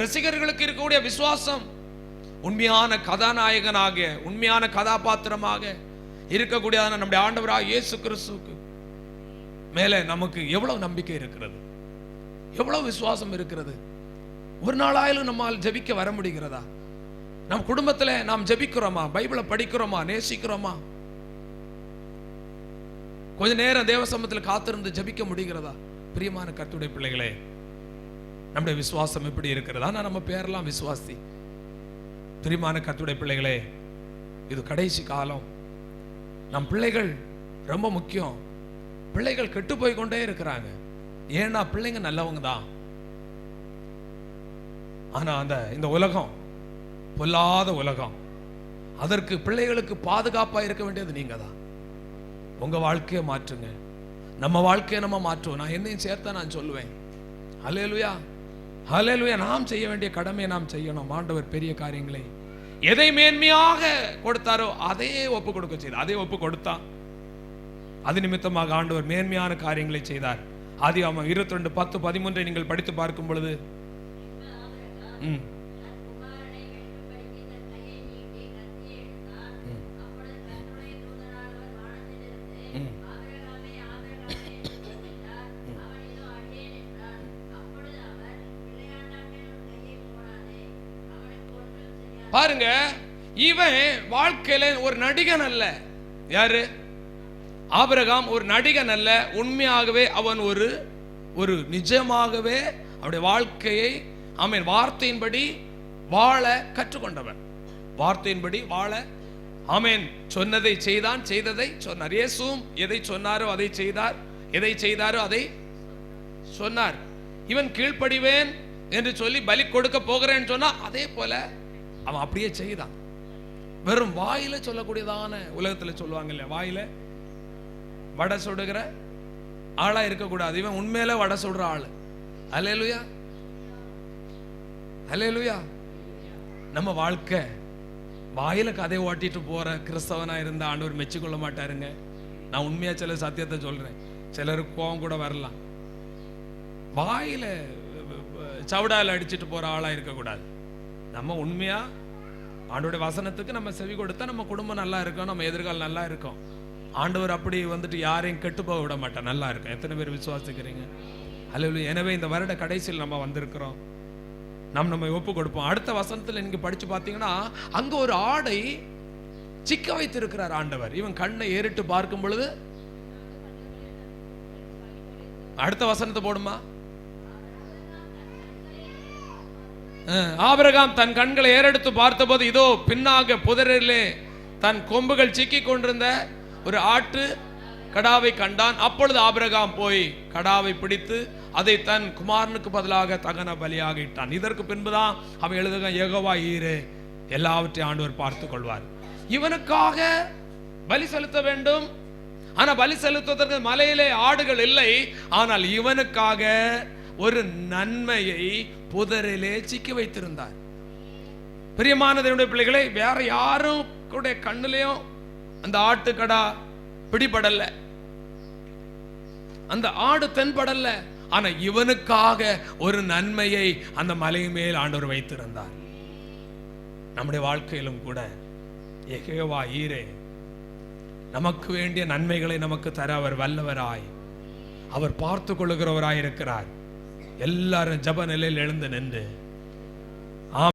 ரசிகர்களுக்கு இருக்கக்கூடிய விசுவாசம் உண்மையான கதாநாயகனாக, உண்மையான கதாபாத்திரமாக இருக்கக்கூடிய நம்முடைய ஆண்டவராக இயேசு கிறிஸ்துவுக்கு மேல நமக்கு எவ்வளவு நம்பிக்கை இருக்கிறது, எவ்வளவு விசுவாசம் இருக்கிறது. ஒரு நாளாயிலும் நம்மால் ஜெபிக்க வர முடிகிறதா? நம் குடும்பத்துல நாம் ஜெபிக்கிறோமா? பைபிளை படிக்கிறோமா? நேசிக்கிறோமா? கொஞ்ச நேரம் தேவ சமூகத்தில் காத்திருந்து ஜெபிக்க முடிகிறதா? பிரியமான கர்த்தருடைய பிள்ளைகளே, நம்முடைய விசுவாசம் எப்படி இருக்கிறதா? நம்ம பேரெல்லாம் விசுவாசி. பிரியமான கர்த்தருடைய பிள்ளைகளே, இது கடைசி காலம். நம் பிள்ளைகள் ரொம்ப முக்கியம். பிள்ளைகள் கெட்டு போய் கொண்டே இருக்கிறாங்க. ஏன்னா பிள்ளைங்க நல்லவங்க தான், ஆனா இந்த உலகம் பொல்லாத உலகம். அதற்கு பிள்ளைகளுக்கு பாதுகாப்பா இருக்க வேண்டியது நீங்க தான். உங்க வாழ்க்கையை மாற்றுங்க, நம்ம வாழ்க்கையை நம்ம மாற்றுவோம். நான் என்னையும் சேர்த்தா நான் சொல்லுவேன். ஹல்லேலூயா, ஹல்லேலூயா. நாம் செய்ய வேண்டிய கடமையை நாம் செய்யணும். ஆண்டவர் பெரிய காரியங்களை எதை மேன்மையாக கொடுத்தாரோ அதையே ஒப்பு கொடுக்க செய்தார். அதே ஒப்பு கொடுத்தான். அது நிமித்தமாக ஆண்டவர் மேன்மையான காரியங்களை செய்தார். ஆதியாகமம் 22:10-13 நீங்கள் படித்து பார்க்கும் பொழுது பாருங்க, இவன் வாழ்க்கையில ஒரு நடிகன் அல்ல. யாரு? ஆபிரகாம் ஒரு நடிகன் அல்ல. உண்மையாகவே அவன் ஒரு நிஜமாகவே அவருடைய வாழ்க்கையை ஆமென் வார்த்தையின்படி வாழ கற்றுக்கொண்டவன். வார்த்தையின்படி வாழ ஆமென் சொன்னதை செய்தான், செய்ததை சொன்னார். இயேசுவும் எதை சொன்னாரோ அதை செய்தார், எதை செய்தாரோ அதை சொன்னார். இவன் கீழ்ப்படிவேன் என்று சொல்லி பலி கொடுக்க போகிறேன்னு சொன்னா அதே போல அவன் அப்படியே செய்தான். வெறும் வாயில சொல்லக்கூடியதான, உலகத்துல சொல்லுவாங்க இல்ல, வாயில வடை சுடுகிற ஆளா இருக்கக்கூடாது. இவன் உண்மையில வடை சுடுற ஆளு. அல்லேலூயா, அல்லேலூயா. நம்ம வாழ்க்கை வாயில கதை ஓட்டிட்டு போற கிறிஸ்தவனா இருந்த ஆண்டவர் மெச்சிக்கொள்ள மாட்டாருங்க. நான் உண்மையா சில சத்தியத்தை சொல்றேன். சிலருக்கு கோவம் கூட வரலாம். வாயில சவுடால அடிச்சுட்டு போற ஆளா இருக்கக்கூடாது. நம்ம உண்மையா ஆண்டவருடைய வசனத்துக்கு நம்ம செவி கொடுத்தா நம்ம குடும்பம் நல்லா இருக்கும், நம்ம எதிர்காலம் நல்லா இருக்கும். ஆண்டவர் அப்படி வந்துட்டு யாரையும் கெட்டு போக விட மாட்டா, நல்லா இருக்கும். எத்தனை பேர் விசுவாசிக்கிறீங்க? அல்லேலூயா. எனவே இந்த வருட கடைசியில் நம்ம வந்திருக்கிறோம். நம்ம ஒப்பு கொடுப்போம். அடுத்த வசனத்துல நீங்க படிச்சு பார்த்தீங்கன்னா அங்க ஒரு ஆடை சிக்க வைத்திருக்கிறார் ஆண்டவர். இவன் கண்ணை ஏறிட்டு பார்க்கும் பொழுது, அடுத்த வசனத்தை போடுமா. ஆபிரகாம் தன் கண்களை ஏறெடுத்து பார்த்தபோது இதோ பின்னாக புதரிலே தன் கொம்புகள் சிக்கி கொண்டிருந்த ஒரு ஆட்டு கடாவை கண்டான். அப்பொழுது ஆபிரகாம் போய் கடாவை பிடித்து அதை தன் குமாரனுக்கு பதிலாக தகன பலியாக இட்டான். இதற்கு பின்புதான் அவன் எழுதுக, யெகோவா ஈரே, எல்லாவற்றையும் ஆண்டவர் பார்த்துக் கொள்வார். இவனுக்காக பலி செலுத்த வேண்டும். ஆனா பலி செலுத்துவதற்கு மலையிலே ஆடுகள் இல்லை. ஆனால் இவனுக்காக ஒரு நன்மையை புதரிலே சிக்கி வைத்திருந்தார். பிரியமான தேவனுடைய பிள்ளைகளை, வேற யாரும் கூட கண்ணிலையும் அந்த ஆட்டுக்கடா பிடிபடல, அந்த ஆடு தென்படல. ஆனா இவனுக்காக ஒரு நன்மையை அந்த மலை மேல் ஆண்டவர் வைத்திருந்தார். நம்முடைய வாழ்க்கையிலும் கூட யெகோவா ஈரே, நமக்கு வேண்டிய நன்மைகளை நமக்கு தர அவர் வல்லவராய், அவர் பார்த்து கொள்ளுகிறவராய் இருக்கிறார். எல்லாரும் ஜப நிலையில் எழுந்து நின்று